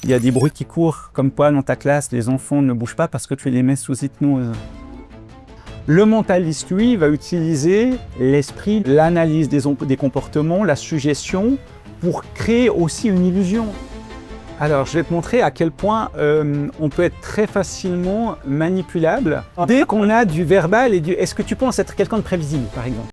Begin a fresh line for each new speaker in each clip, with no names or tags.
Il y a des bruits qui courent comme quoi dans ta classe, les enfants ne bougent pas parce que tu les mets sous hypnose. Le mentaliste, lui, va utiliser l'esprit, l'analyse des comportements, la suggestion pour créer aussi une illusion. Alors, je vais te montrer à quel point on peut être très facilement manipulable dès qu'on a du verbal et du « est-ce que tu penses être quelqu'un de prévisible ?» par exemple.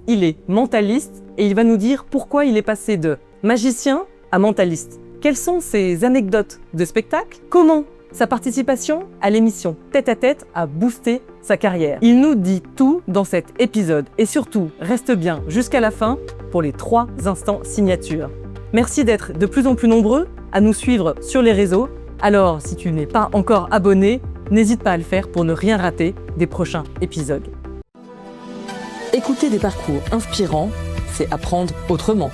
Il est mentaliste et il va nous dire pourquoi il est passé de magicien à mentaliste. Quelles sont ses anecdotes de spectacle? Comment sa participation à l'émission Tête à Tête a boosté sa carrière? Il nous dit tout dans cet épisode et surtout, reste bien jusqu'à la fin pour les 3 instants signature. Merci d'être de plus en plus nombreux à nous suivre sur les réseaux. Alors, si tu n'es pas encore abonné, n'hésite pas à le faire pour ne rien rater des prochains épisodes. Écouter des parcours inspirants, c'est apprendre autrement.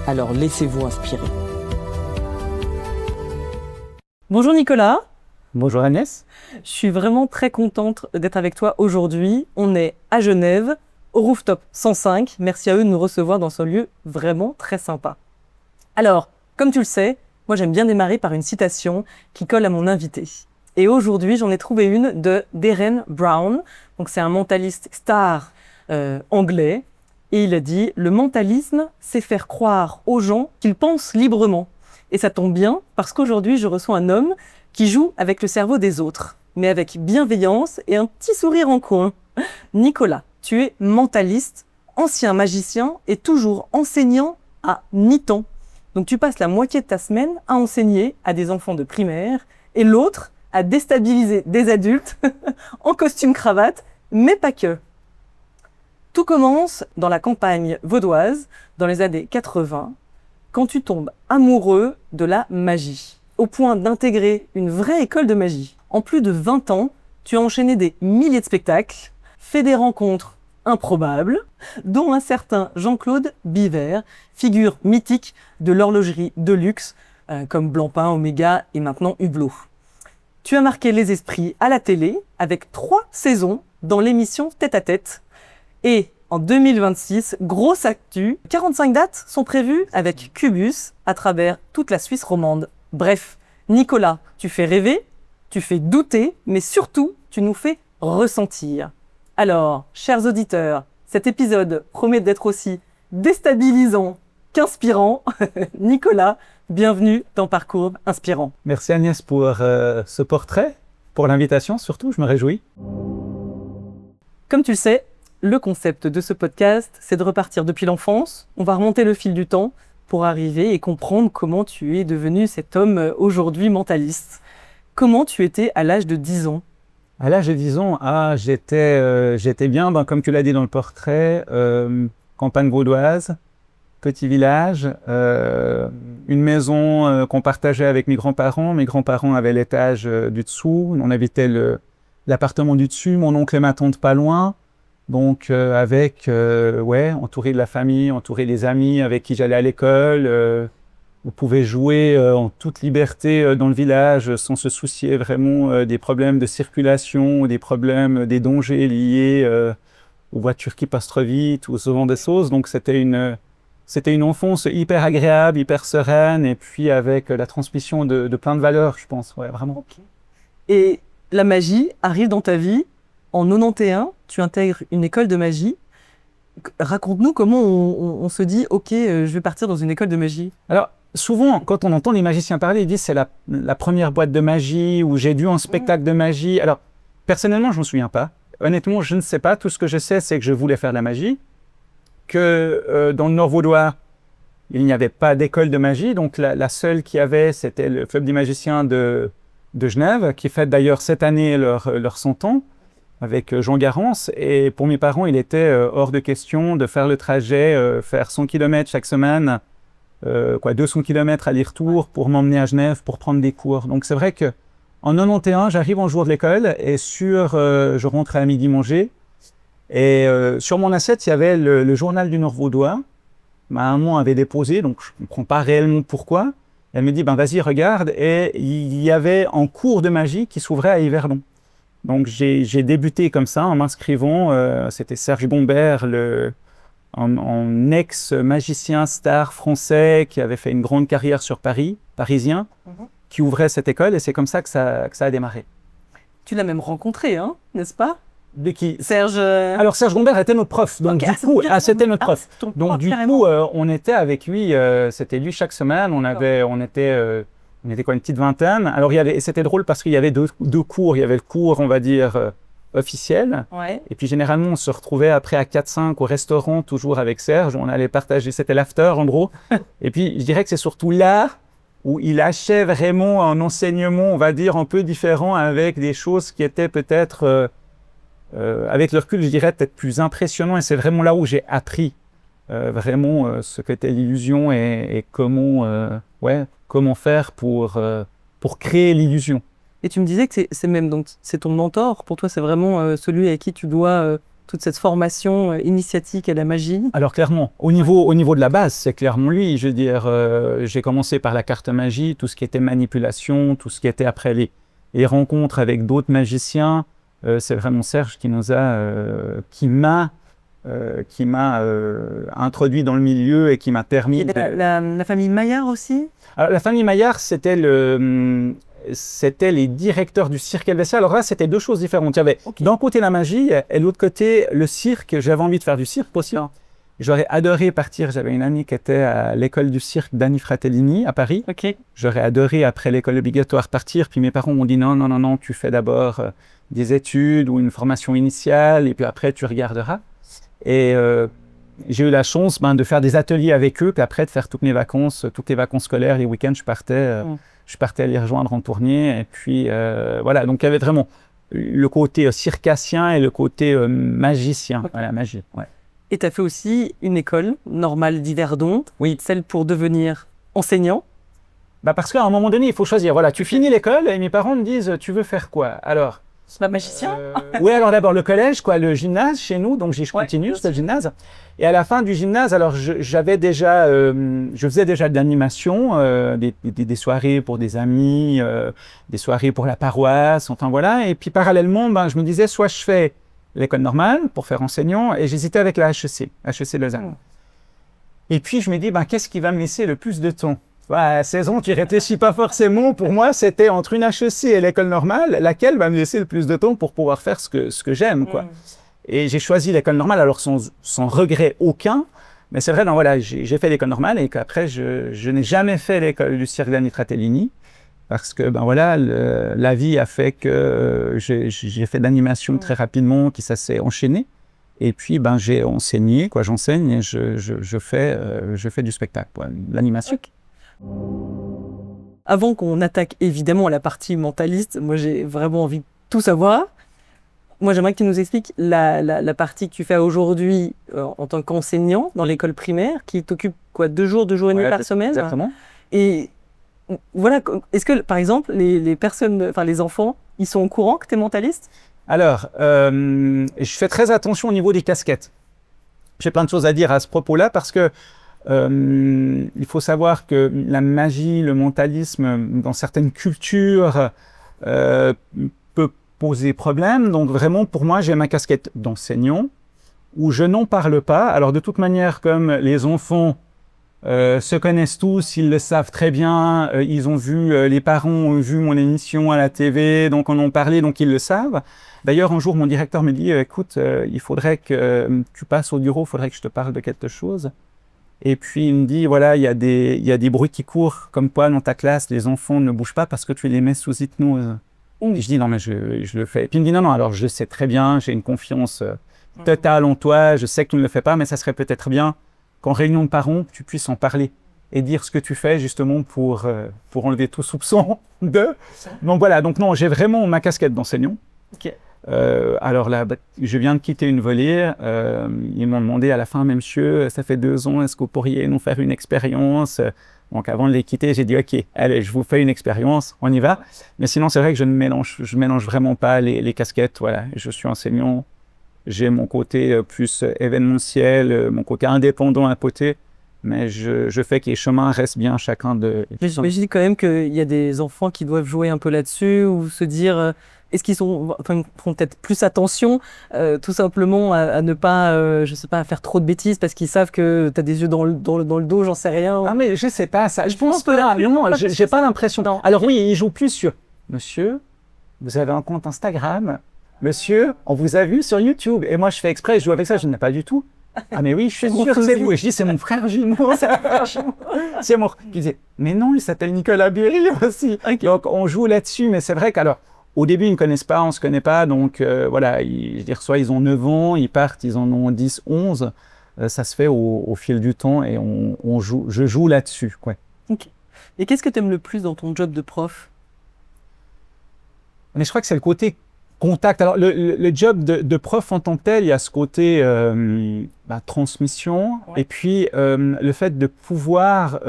Alors laissez-vous inspirer. Bonjour Nicolas.
Bonjour Agnès.
Je suis vraiment très contente d'être avec toi aujourd'hui. On est à Genève, au Rooftop 105. Merci à eux de nous recevoir dans ce lieu vraiment très sympa. Alors, comme tu le sais, moi j'aime bien démarrer par une citation qui colle à mon invité. Et aujourd'hui, j'en ai trouvé une de Derren Brown. Donc c'est un mentaliste star anglais. Et il a dit « Le mentalisme, c'est faire croire aux gens qu'ils pensent librement. » Et ça tombe bien parce qu'aujourd'hui, je reçois un homme qui joue avec le cerveau des autres, mais avec bienveillance et un petit sourire en coin. Nicolas, tu es mentaliste, ancien magicien et toujours enseignant à mi-temps. Donc tu passes la moitié de ta semaine à enseigner à des enfants de primaire et l'autre à déstabiliser des adultes en costume cravate, mais pas que. Tout commence dans la campagne vaudoise, dans les années 80, quand tu tombes amoureux de la magie, au point d'intégrer une vraie école de magie. En plus de 20 ans, tu as enchaîné des milliers de spectacles, fait des rencontres improbables, dont un certain Jean-Claude Biver, figure mythique de l'horlogerie de luxe, comme Blancpain, Omega et maintenant Hublot. Tu as marqué les esprits à la télé avec 3 saisons dans l'émission Tête à Tête. Et en 2026, grosse actu, 45 dates sont prévues avec Cubus à travers toute la Suisse romande. Bref, Nicolas, tu fais rêver, tu fais douter, mais surtout, tu nous fais ressentir. Alors, chers auditeurs, cet épisode promet d'être aussi déstabilisant qu'inspirant. Nicolas, bienvenue dans Parcours Inspirant.
Merci Agnès pour ce portrait, pour l'invitation surtout, je me réjouis.
Comme tu le sais, le concept de ce podcast, c'est de repartir depuis l'enfance. On va remonter le fil du temps pour arriver et comprendre comment tu es devenu cet homme aujourd'hui mentaliste. Comment tu étais à l'âge de 10 ans?
À l'âge de 10 ans, j'étais bien, comme tu l'as dit dans le portrait, campagne vaudoise, petit village, une maison qu'on partageait avec mes grands-parents. Mes grands-parents avaient l'étage du dessous, on habitait l'appartement du dessus, mon oncle et ma tante pas loin. Donc entouré de la famille, entouré des amis avec qui j'allais à l'école, on pouvait jouer en toute liberté dans le village sans se soucier vraiment des problèmes de circulation ou des problèmes, des dangers liés aux voitures qui passent trop vite ou ce genre de choses. Donc c'était une enfance hyper agréable, hyper sereine et puis avec la transmission de plein de valeurs, je pense, ouais, vraiment.
Okay. Et la magie arrive dans ta vie. En 91, tu intègres une école de magie. Raconte-nous comment on se dit « Ok, je vais partir dans une école de magie ».
Alors, souvent, quand on entend les magiciens parler, ils disent « C'est la première boîte de magie » ou « J'ai dû un spectacle de magie ». Alors, personnellement, je ne me souviens pas. Honnêtement, je ne sais pas. Tout ce que je sais, c'est que je voulais faire de la magie, que dans le Nord vaudois, il n'y avait pas d'école de magie. Donc, la seule qu'il y avait, c'était le Club des magiciens de Genève, qui fête d'ailleurs cette année leur 100 ans. Avec Jean Garance, et pour mes parents, il était hors de question de faire le trajet, faire 100 km chaque semaine, 200 km aller-retour pour m'emmener à Genève pour prendre des cours. Donc c'est vrai que en 91, j'arrive en jour de l'école et je rentrais à midi manger. Et sur mon assiette, il y avait le journal du Nord vaudois. Ma maman avait déposé, donc je ne comprends pas réellement pourquoi. Elle me dit, vas-y, regarde. Et il y avait un cours de magie qui s'ouvrait à Yverdon. Donc j'ai débuté comme ça en m'inscrivant, c'était Serge Bombert, un ex-magicien star français qui avait fait une grande carrière sur Paris, parisien, qui ouvrait cette école et c'est comme ça que ça a démarré.
Tu l'as même rencontré, hein, n'est-ce pas?
De qui?
Serge.
Alors Serge Gombert était notre prof, donc
Ok,
du coup, c'était notre prof.
ton
Donc
prof,
du
carrément.
coup, on était avec lui, c'était lui chaque semaine, on était quoi, une petite vingtaine. Alors c'était drôle parce qu'il y avait deux cours, il y avait le cours, on va dire, officiel,
Ouais.
et puis généralement on se retrouvait après à 4-5 au restaurant, toujours avec Serge, on allait partager, c'était l'after en gros. Et puis je dirais que c'est surtout là où il achève vraiment un enseignement, on va dire, un peu différent avec des choses qui étaient peut-être... avec le recul, je dirais peut-être plus impressionnant et c'est vraiment là où j'ai appris vraiment ce qu'était l'illusion et comment faire pour créer l'illusion.
Et tu me disais que c'est même donc c'est ton mentor. Pour toi, c'est vraiment celui à qui tu dois toute cette formation initiatique à la magie.
Alors clairement, au niveau de la base, c'est clairement lui. Je veux dire, j'ai commencé par la carte magie, tout ce qui était manipulation, tout ce qui était après les rencontres avec d'autres magiciens. C'est vraiment Serge qui m'a introduit dans le milieu et qui m'a permis.
Il y a la famille Maillard aussi.
Alors, la famille Maillard, c'était les directeurs du cirque Helvetia. Alors là, c'était deux choses différentes. Il y avait d'un côté la magie et de l'autre côté le cirque. J'avais envie de faire du cirque aussi. J'aurais adoré partir. J'avais une amie qui était à l'école du cirque d'Annie Fratellini à Paris. J'aurais adoré, après l'école obligatoire, partir. Puis mes parents m'ont dit non, tu fais d'abord des études ou une formation initiale et puis après tu regarderas. Et j'ai eu la chance de faire des ateliers avec eux, puis après de faire toutes les vacances scolaires, les week-ends, je partais les rejoindre en tournée. Et puis voilà, donc il y avait vraiment le côté circassien et le côté magicien, la magie. Ouais.
Et tu as fait aussi une école normale d'Yverdon, celle pour devenir enseignant.
Parce qu'à un moment donné, il faut choisir. Voilà, tu finis l'école et mes parents me disent, tu veux faire quoi? Alors,
magicien.
Oui, alors d'abord le collège, le gymnase chez nous, donc je continue, c'était le gymnase. Et à la fin du gymnase, alors je faisais déjà de l'animation, des soirées pour des amis, des soirées pour la paroisse, enfin voilà. Et puis parallèlement, je me disais, soit je fais l'école normale pour faire enseignant, et j'hésitais avec la HEC Lausanne. Et puis je me dis, qu'est-ce qui va me laisser le plus de temps? À 16 ans, tu ne réfléchis pas forcément. Pour moi, c'était entre une HEC et l'école normale, laquelle va me laisser le plus de temps pour pouvoir faire ce que j'aime, quoi. Et j'ai choisi l'école normale, alors sans regret aucun. Mais c'est vrai, j'ai fait l'école normale et qu'après, je n'ai jamais fait l'école du cirque d'Annie Fratellini. Parce que, la vie a fait que j'ai fait de l'animation très rapidement, ça s'est enchaîné. Et puis, j'ai enseigné, j'enseigne et je fais du spectacle, de l'animation.
Avant qu'on attaque évidemment la partie mentaliste, moi j'ai vraiment envie de tout savoir. Moi j'aimerais que tu nous expliques la partie que tu fais aujourd'hui en tant qu'enseignant dans l'école primaire, qui t'occupe 2 jours et demi par semaine.
Exactement.
Et voilà, est-ce que par exemple les personnes, les enfants, ils sont au courant que tu es mentaliste?
Alors, je fais très attention au niveau des casquettes. J'ai plein de choses à dire à ce propos-là parce que il faut savoir que la magie, le mentalisme, dans certaines cultures, peut poser problème. Donc vraiment, pour moi, j'ai ma casquette d'enseignant, où je n'en parle pas. Alors de toute manière, comme les enfants se connaissent tous, ils le savent très bien, ils ont vu, les parents ont vu mon émission à la TV, donc on en parlait, donc ils le savent. D'ailleurs, un jour, mon directeur me dit, écoute, il faudrait que tu passes au bureau, il faudrait que je te parle de quelque chose. Et puis il me dit, voilà, il y a des bruits qui courent, comme quoi dans ta classe, les enfants ne bougent pas parce que tu les mets sous hypnose. Et je dis, non, mais je le fais. Et puis il me dit, non, alors je sais très bien, j'ai une confiance totale en toi, je sais que tu ne le fais pas, mais ça serait peut-être bien qu'en réunion de parents, tu puisses en parler et dire ce que tu fais justement pour enlever tout soupçon de... Donc voilà, donc non, j'ai vraiment ma casquette d'enseignant. Alors là, je viens de quitter une volière. Ils m'ont demandé à la fin, mais monsieur, ça fait 2 ans, est-ce que vous pourriez nous faire une expérience? Donc avant de les quitter, j'ai dit, ok, allez, je vous fais une expérience, on y va. Mais sinon, c'est vrai que je mélange vraiment pas les casquettes. Voilà, je suis enseignant, j'ai mon côté plus événementiel, mon côté indépendant à côté. mais je fais que les chemins restent bien chacun de...
Mais j'imagine quand même qu'il y a des enfants qui doivent jouer un peu là-dessus ou se dire est-ce qu'ils font peut-être plus attention tout simplement à ne pas, je sais pas, à faire trop de bêtises parce qu'ils savent que tu as des yeux dans le dos, j'en sais rien.
Ah mais je sais pas ça, je pense pas, non, j'ai pas l'impression.
Non.
Alors oui, ils jouent plus sur « Monsieur, vous avez un compte Instagram ? Monsieur, on vous a vu sur YouTube ?» Et moi je fais exprès, je joue avec ça, je n'ai pas du tout. Ah mais oui, je suis sûr que c'est vous. Et je dis, c'est mon frère jumeau, c'est mon frère jumeau. C'est mon... Je disais, mais non, il s'appelle Nicolas Berry aussi. Okay. Donc on joue là-dessus, mais c'est vrai qu'alors, au début, ils ne connaissent pas, on ne se connaît pas, donc voilà, je veux dire, soit ils ont 9 ans, ils partent, ils en ont 10, 11. Ça se fait au fil du temps et je joue là-dessus. Ouais.
Okay. Et qu'est-ce que tu aimes le plus dans ton job de prof?
Mais je crois que c'est le côté contact. Alors, le job de prof en tant que tel, il y a ce côté transmission, ouais. Et puis le fait de pouvoir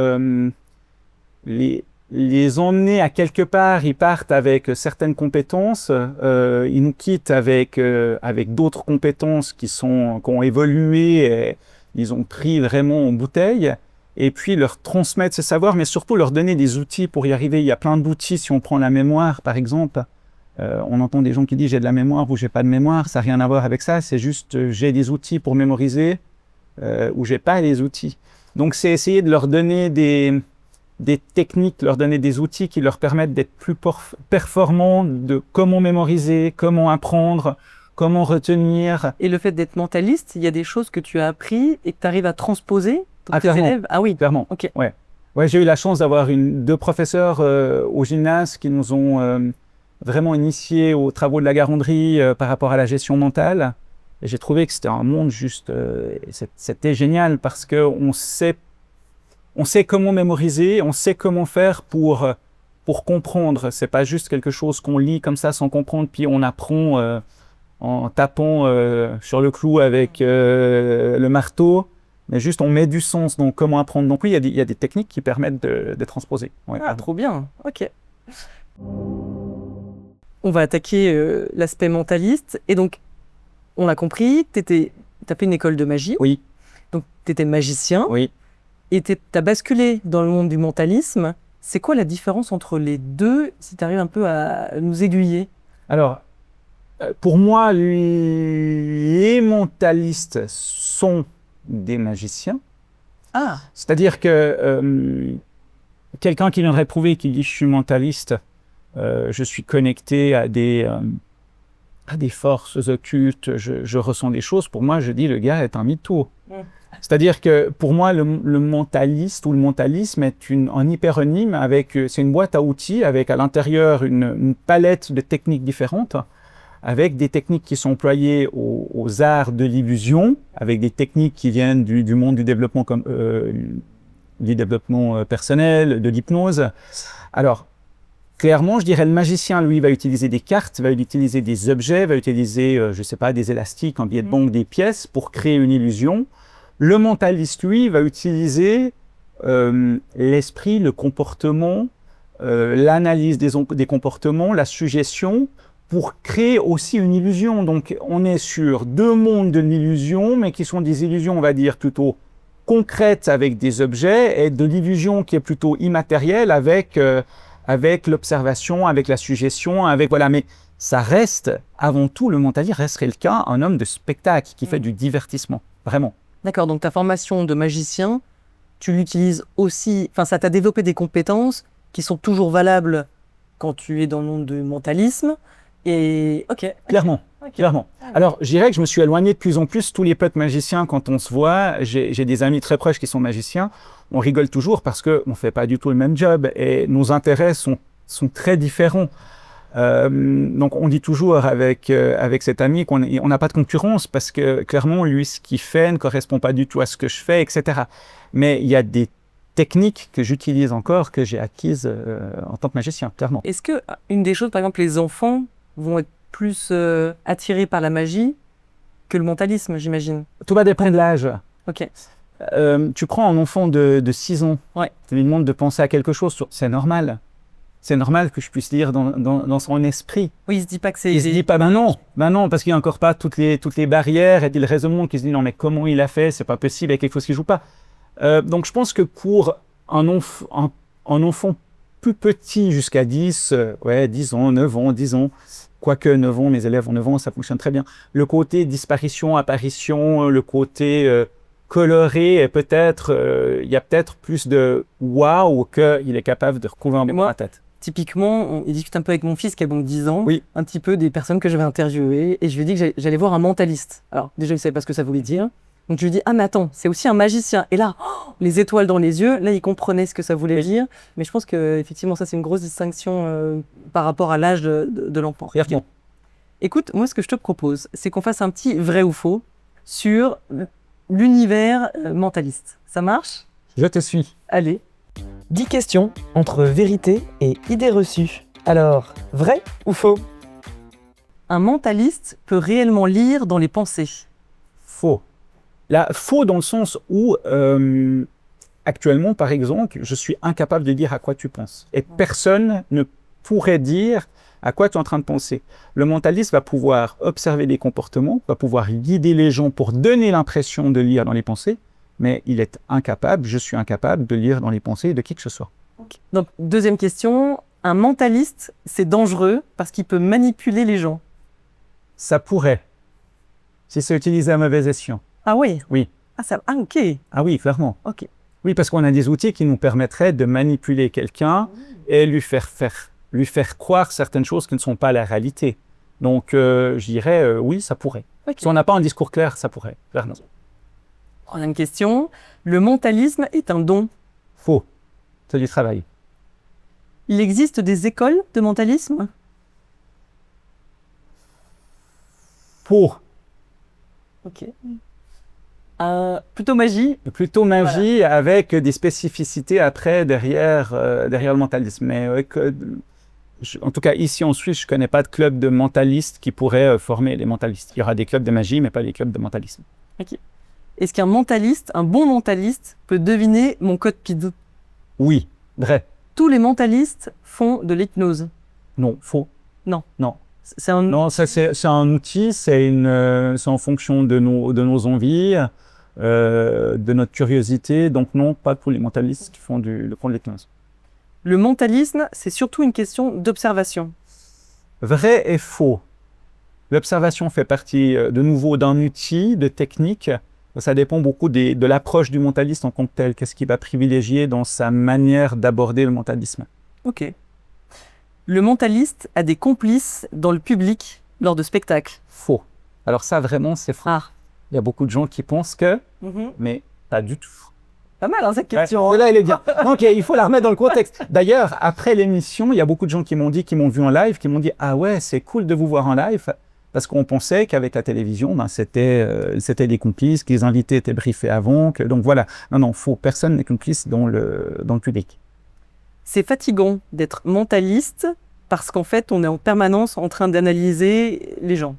les emmener à quelque part. Ils partent avec certaines compétences, ils nous quittent avec d'autres compétences qui ont évolué, et ils ont pris vraiment en bouteille, et puis leur transmettre ce savoir, mais surtout leur donner des outils pour y arriver. Il y a plein d'outils, si on prend la mémoire par exemple. On entend des gens qui disent j'ai de la mémoire ou j'ai pas de mémoire, ça n'a rien à voir avec ça, c'est juste j'ai des outils pour mémoriser ou j'ai pas les outils. Donc c'est essayer de leur donner des techniques, leur donner des outils qui leur permettent d'être plus performants, de comment mémoriser, comment apprendre, comment retenir.
Et le fait d'être mentaliste, il y a des choses que tu as appris et que tu arrives à transposer dans tes élèves? Ah oui,
clairement.
Okay.
Ouais, j'ai eu la chance d'avoir deux professeurs au gymnase qui nous ont vraiment initié aux travaux de la Garandrie par rapport à la gestion mentale. Et j'ai trouvé que c'était un monde juste... c'était génial parce qu'on sait comment mémoriser, on sait comment faire pour comprendre. C'est pas juste quelque chose qu'on lit comme ça sans comprendre, puis on apprend en tapant sur le clou avec le marteau, mais juste on met du sens. Donc comment apprendre. Donc oui, il y a des techniques qui permettent de transposer. Ouais.
Ah, trop bien. Ok. On va attaquer l'aspect mentaliste. Et donc, on l'a compris, t'as fait une école de magie.
Oui.
Donc, t'étais magicien.
Oui.
Et t'as basculé dans le monde du mentalisme. C'est quoi la différence entre les deux, si tu arrives un peu à nous aiguiller?
Alors, pour moi, les mentalistes sont des magiciens.
Ah.
C'est-à-dire que quelqu'un qui viendrait prouver qu'il dit « je suis mentaliste », je suis connecté à des forces occultes, je ressens des choses. Pour moi, je dis le gars est un mytho. C'est-à-dire que pour moi, le mentaliste ou le mentalisme est un hyperonyme c'est une boîte à outils avec à l'intérieur une palette de techniques différentes, avec des techniques qui sont employées aux arts de l'illusion, avec des techniques qui viennent du monde du développement du développement personnel, de l'hypnose. Alors, clairement, je dirais le magicien, lui, va utiliser des cartes, va utiliser des objets, va utiliser, je ne sais pas, des élastiques, un billet de banque, des pièces pour créer une illusion. Le mentaliste, lui, va utiliser l'esprit, le comportement, l'analyse des comportements, la suggestion, pour créer aussi une illusion. Donc, on est sur deux mondes de l'illusion, mais qui sont des illusions, on va dire, plutôt concrètes avec des objets, et de l'illusion qui est plutôt immatérielle avec l'observation, avec la suggestion, voilà. Mais ça reste, avant tout, le mentaliste reste quelqu'un, un homme de spectacle qui fait du divertissement, vraiment.
D'accord, donc ta formation de magicien, tu l'utilises aussi, enfin ça t'a développé des compétences qui sont toujours valables quand tu es dans le monde du mentalisme. Et ok.
Clairement. Alors, je dirais que je me suis éloigné de plus en plus. Tous les potes magiciens, quand on se voit, j'ai des amis très proches qui sont magiciens, on rigole toujours parce qu'on ne fait pas du tout le même job et nos intérêts sont très différents. Donc, on dit toujours avec cet ami qu'on n'a pas de concurrence parce que clairement, lui, ce qu'il fait ne correspond pas du tout à ce que je fais, etc. Mais il y a des techniques que j'utilise encore, que j'ai acquises en tant que magicien, clairement.
Est-ce que une des choses, par exemple, les enfants vont être plus attirés par la magie que le mentalisme, j'imagine?
Tout va dépendre de l'âge.
Ok.
Tu prends un enfant de 6 ans,
ouais.
Tu lui demandes de penser à quelque chose, c'est normal. C'est normal que je puisse lire dans son esprit.
Oui, il se dit pas que c'est...
Il se dit pas, ben non, parce qu'il n'y a encore pas toutes les barrières et le raisonnement qui se dit, non mais comment il a fait, c'est pas possible, il y a quelque chose qui joue pas. Donc je pense que pour un enfant plus petit jusqu'à 10 ans, 9 ans, 10 ans, quoique 9 ans, mes élèves ont 9 ans, ça fonctionne très bien. Le côté disparition, apparition, le côté coloré, et peut-être, il y a peut-être plus de waouh qu'il est capable de recouvrir un peu
moi,
la tête.
Typiquement, il discute un peu avec mon fils qui a donc 10 ans,
Oui.
un petit peu des personnes que je vais interviewer, et je lui ai dit que j'allais voir un mentaliste. Alors déjà, il ne savait pas ce que ça voulait dire. Donc je lui ai dit, ah mais attends, c'est aussi un magicien. Et là, les étoiles dans les yeux, là il comprenait ce que ça voulait dire. Mais je pense que effectivement ça c'est une grosse distinction par rapport à l'âge de l'enfant.
Bien.
Écoute, moi ce que je te propose, c'est qu'on fasse un petit vrai ou faux sur l'univers mentaliste. Ça marche?
Je te suis.
Allez.
10 questions entre vérité et idées reçues. Alors, vrai ou faux?
Un mentaliste peut réellement lire dans les pensées.
Faux. Là, faux dans le sens où, actuellement, par exemple, je suis incapable de dire à quoi tu penses. Et personne ne pourrait dire à quoi tu es en train de penser. Le mentaliste va pouvoir observer les comportements, va pouvoir guider les gens pour donner l'impression de lire dans les pensées, mais il est incapable, je suis incapable de lire dans les pensées de qui que ce soit.
Donc, deuxième question, un mentaliste, c'est dangereux parce qu'il peut manipuler les gens.
Ça pourrait, si c'est utilisé à mauvais escient.
Ah oui?
Oui.
Ah ok.
Ah oui, clairement.
Ok.
Oui, parce qu'on a des outils qui nous permettraient de manipuler quelqu'un et lui faire croire certaines choses qui ne sont pas la réalité. Donc, je dirais, oui, ça pourrait.
Ok.
Si on n'a pas un discours clair, ça pourrait, clairement.
Troisième question, le mentalisme est un don.
Faux. C'est du travail.
Il existe des écoles de mentalisme?
Faux.
Ok. Plutôt magie.
Plutôt magie avec des spécificités après derrière le mentalisme. Mais en tout cas, ici en Suisse, je ne connais pas de club de mentalistes qui pourrait former les mentalistes. Il y aura des clubs de magie, mais pas des clubs de mentalisme.
Ok. Est-ce qu'un mentaliste, un bon mentaliste, peut deviner mon code PID?
Oui, vrai.
Tous les mentalistes font de l'hypnose.
Non, faux.
Non.
Non.
C'est un...
Non, c'est un outil, c'est en fonction de nos envies, de notre curiosité. Donc non, pas tous les mentalistes qui font de l'hypnose.
Le mentalisme, c'est surtout une question d'observation.
Vrai et faux. L'observation fait partie de nouveau d'un outil, de technique. Ça dépend beaucoup de l'approche du mentaliste en tant que tel. Qu'est-ce qu'il va privilégier dans sa manière d'aborder le mentalisme.
Ok. Le mentaliste a des complices dans le public lors de spectacles.
Faux. Alors ça, vraiment, c'est faux.
Ah.
Il y a beaucoup de gens qui pensent que, mais pas du tout.
Pas mal, hein, cette question.
Ouais, là, elle est bien. Donc, il faut la remettre dans le contexte. D'ailleurs, après l'émission, il y a beaucoup de gens qui m'ont vu en live, qui m'ont dit « Ah ouais, c'est cool de vous voir en live ». Parce qu'on pensait qu'avec la télévision, c'était des complices, que les invités étaient briefés avant. Donc voilà, non, faux, personne n'est complice dans le public.
C'est fatigant d'être mentaliste parce qu'en fait, on est en permanence en train d'analyser les gens.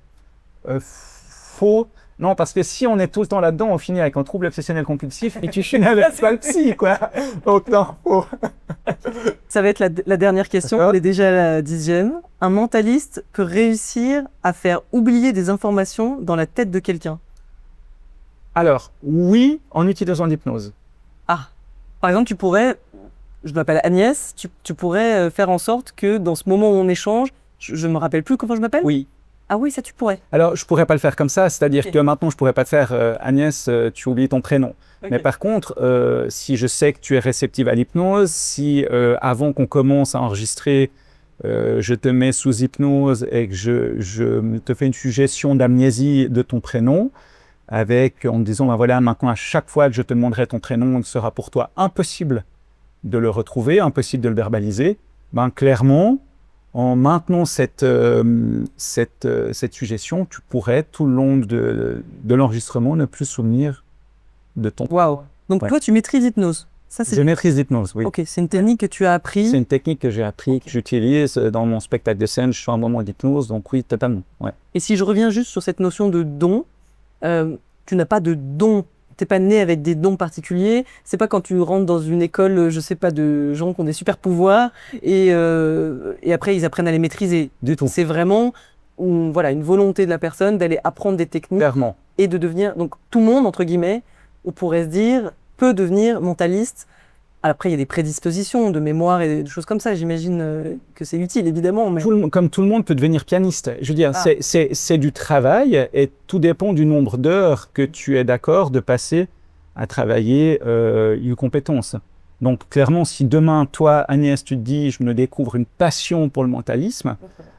Faux. Non, parce que si on est tout le temps là-dedans, on finit avec un trouble obsessionnel compulsif et tu finis avec pas le psy, quoi. Donc non, faux.
Ça va être la dernière question, on est déjà à la 10e. Un mentaliste peut réussir à faire oublier des informations dans la tête de quelqu'un.
Alors, oui, en utilisant l'hypnose.
Ah, par exemple, tu pourrais, je m'appelle Agnès, tu pourrais faire en sorte que dans ce moment où on échange, je ne me rappelle plus comment je m'appelle?
Oui.
Ah oui, ça tu pourrais.
Alors, je ne pourrais pas le faire comme ça, c'est-à-dire que maintenant, je ne pourrais pas te faire Agnès, tu oublies ton prénom. Okay. Mais par contre, si je sais que tu es réceptive à l'hypnose, si avant qu'on commence à enregistrer, je te mets sous hypnose et que je te fais une suggestion d'amnésie de ton prénom, en disant, ben voilà, maintenant, à chaque fois que je te demanderai ton prénom, il sera pour toi impossible de le retrouver, impossible de le verbaliser, ben clairement, en maintenant cette suggestion, tu pourrais, tout le long de l'enregistrement, ne plus souvenir de ton...
Waouh. Donc toi, tu maîtrises l'hypnose.
Je maîtrise l'hypnose, oui.
Ok, c'est une technique que tu as appris.
C'est une technique que j'ai appris, que j'utilise dans mon spectacle de scène. Je suis en moment d'hypnose, donc oui, totalement. Ouais.
Et si je reviens juste sur cette notion de don, tu n'as pas de don. T'es pas né avec des dons particuliers. C'est pas quand tu rentres dans une école, je sais pas, de gens qui ont des super pouvoirs et après ils apprennent à les maîtriser.
Du tout.
C'est vraiment une volonté de la personne d'aller apprendre des techniques.
Clairement.
Et de devenir, donc tout le monde, entre guillemets, on pourrait se dire, peut devenir mentaliste. Après, il y a des prédispositions de mémoire et des choses comme ça. J'imagine que c'est utile, évidemment. Mais...
Comme tout le monde peut devenir pianiste. Je veux dire, c'est du travail et tout dépend du nombre d'heures que tu es d'accord de passer à travailler une compétence. Donc, clairement, si demain, toi, Agnès, tu te dis, je me découvre une passion pour le mentalisme,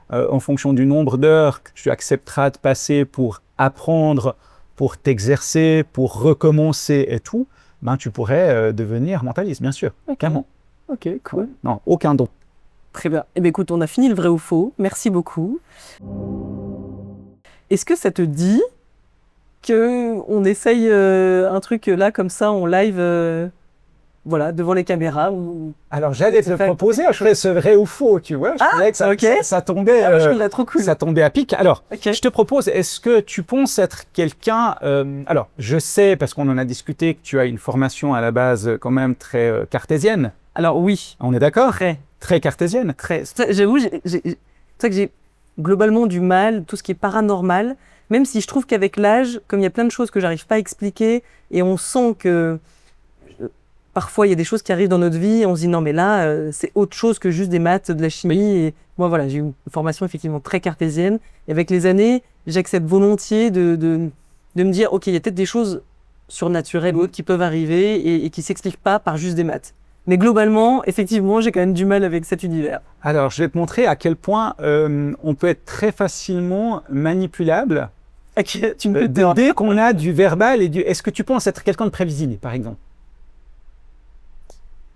en fonction du nombre d'heures que tu accepteras de passer pour apprendre, pour t'exercer, pour recommencer et tout, ben, tu pourrais devenir mentaliste, bien sûr, clairement.
Ok, cool.
Non, aucun don.
Très bien. Eh bien, écoute, on a fini le vrai ou faux. Merci beaucoup. Est-ce que ça te dit qu'on essaye un truc là, comme ça, en live, voilà, devant les caméras
Alors, j'allais te proposer, je ferais ce vrai ou faux, tu vois. Je trouvais que ça tombait,
je trouve trop cool.
Ça tombait à pic. Alors, je te propose, est-ce que tu penses être quelqu'un... alors, je sais, parce qu'on en a discuté, que tu as une formation à la base quand même très cartésienne.
Alors, oui.
On est d'accord? Très cartésienne.
J'avoue, c'est ça que j'ai globalement du mal, tout ce qui est paranormal, même si je trouve qu'avec l'âge, comme il y a plein de choses que j'arrive pas à expliquer, et on sent que... Parfois, il y a des choses qui arrivent dans notre vie et on se dit non, mais là, c'est autre chose que juste des maths, de la chimie. Et moi, voilà, j'ai eu une formation effectivement très cartésienne. Et avec les années, j'accepte volontiers de me dire, OK, il y a peut-être des choses surnaturelles ou autres qui peuvent arriver et qui ne s'expliquent pas par juste des maths. Mais globalement, effectivement, j'ai quand même du mal avec cet univers.
Alors, je vais te montrer à quel point on peut être très facilement manipulable.
Okay, tu me peux
dès qu'on a du verbal et du... Est-ce que tu penses être quelqu'un de prévisible, par exemple?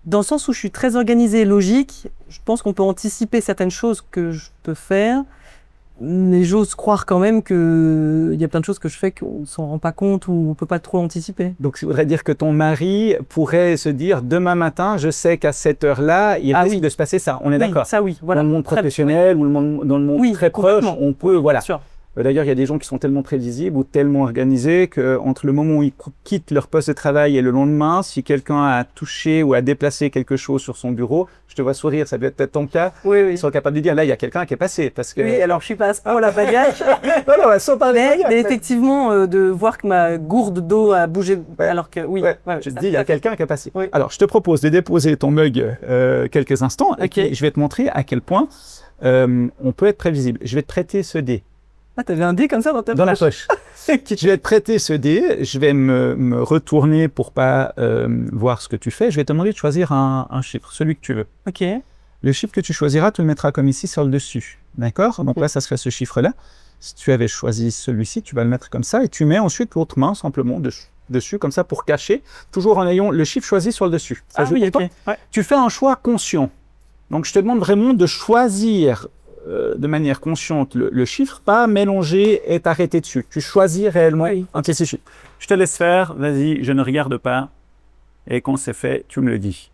Dans le sens où je suis très organisée et logique, je pense qu'on peut anticiper certaines choses que je peux faire, mais j'ose croire quand même qu'il y a plein de choses que je fais qu'on ne s'en rend pas compte ou on ne peut pas trop anticiper.
Donc, ça voudrait dire que ton mari pourrait se dire, demain matin, je sais qu'à cette heure-là, il risque de se passer ça. On est d'accord?
Ça oui, voilà.
Dans le monde professionnel ou dans le monde très proche, on peut, voilà.
Bien sûr.
D'ailleurs, il y a des gens qui sont tellement prévisibles ou tellement organisés qu'entre le moment où ils quittent leur poste de travail et le lendemain, si quelqu'un a touché ou a déplacé quelque chose sur son bureau, je te vois sourire, ça doit être peut-être ton cas, ils sont capables de dire, là, il y a quelqu'un qui est passé. Parce que...
Oui, alors je suis pas à ce point la baguette.
Non, sans parler
mais effectivement, de voir que ma gourde d'eau a bougé, alors que
je te dis, il y a quelqu'un qui est passé. Oui. Alors, je te propose de déposer ton mug quelques instants et je vais te montrer à quel point on peut être prévisible. Je vais te prêter ce dé.
Ah, t'avais un dé comme ça dans ta poche?
Dans la poche. Je vais te prêter ce dé, je vais me retourner pour pas voir ce que tu fais. Je vais te demander de choisir un chiffre, celui que tu veux.
Ok.
Le chiffre que tu choisiras, tu le mettras comme ici sur le dessus. D'accord? Donc là, ça serait ce chiffre-là. Si tu avais choisi celui-ci, tu vas le mettre comme ça et tu mets ensuite l'autre main simplement dessus, comme ça pour cacher, toujours en ayant le chiffre choisi sur le dessus. Ça joue
ok.
Ouais. Tu fais un choix conscient. Donc je te demande vraiment de choisir de manière consciente le chiffre, pas mélanger et t'arrêter dessus. Tu choisis réellement un petit chiffre. Je te laisse faire, vas-y, je ne regarde pas. Et quand c'est fait, tu me le dis.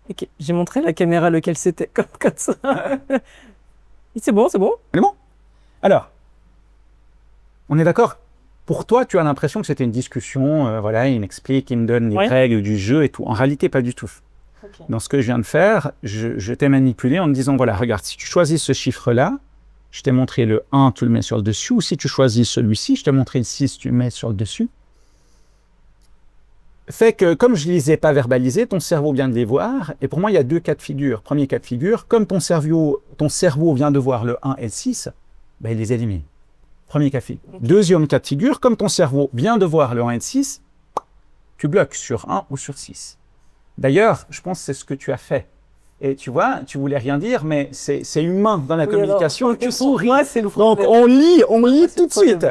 Ok, j'ai montré à la caméra lequel c'était, comme ça. C'est bon, c'est bon.
C'est bon. Alors, on est d'accord? Pour toi, tu as l'impression que c'était une discussion, voilà, il m'explique, il me donne les règles du jeu et tout. En réalité, pas du tout. Okay. Dans ce que je viens de faire, je t'ai manipulé en me disant, voilà, regarde, si tu choisis ce chiffre-là, je t'ai montré le 1, tu le mets sur le dessus, ou si tu choisis celui-ci, je t'ai montré le 6, tu le mets sur le dessus. Fait que, comme je ne les ai pas verbalisés, ton cerveau vient de les voir, et pour moi, il y a deux cas de figure. Premier cas de figure, comme ton cerveau vient de voir le 1 et le 6, ben, il les élimine. Premier cas de figure. Okay. Deuxième cas de figure, comme ton cerveau vient de voir le 1 et le 6, tu bloques sur 1 ou sur 6. D'ailleurs, je pense que c'est ce que tu as fait. Et tu vois, tu voulais rien dire, mais c'est humain dans la communication.
Alors, tu souris.
Donc, on lit tout de suite.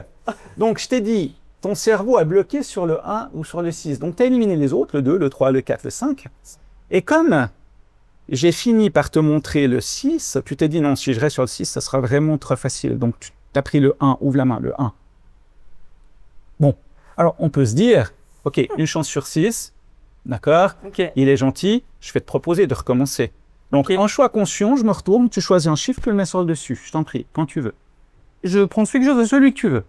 Donc, je t'ai dit, ton cerveau a bloqué sur le 1 ou sur le 6. Donc, tu as éliminé les autres, le 2, le 3, le 4, le 5. Et comme j'ai fini par te montrer le 6, tu t'es dit, non, si je reste sur le 6, ça sera vraiment trop facile. Donc, tu as pris le 1, ouvre la main, le 1. Bon, alors, on peut se dire, OK, une chance sur 6. D'accord?
Okay.
Il est gentil, je vais te proposer de recommencer. Donc, en choix conscient, je me retourne, tu choisis un chiffre, tu le mets sur le dessus. Je t'en prie, quand tu veux. Je prends celui que je veux, celui que tu veux.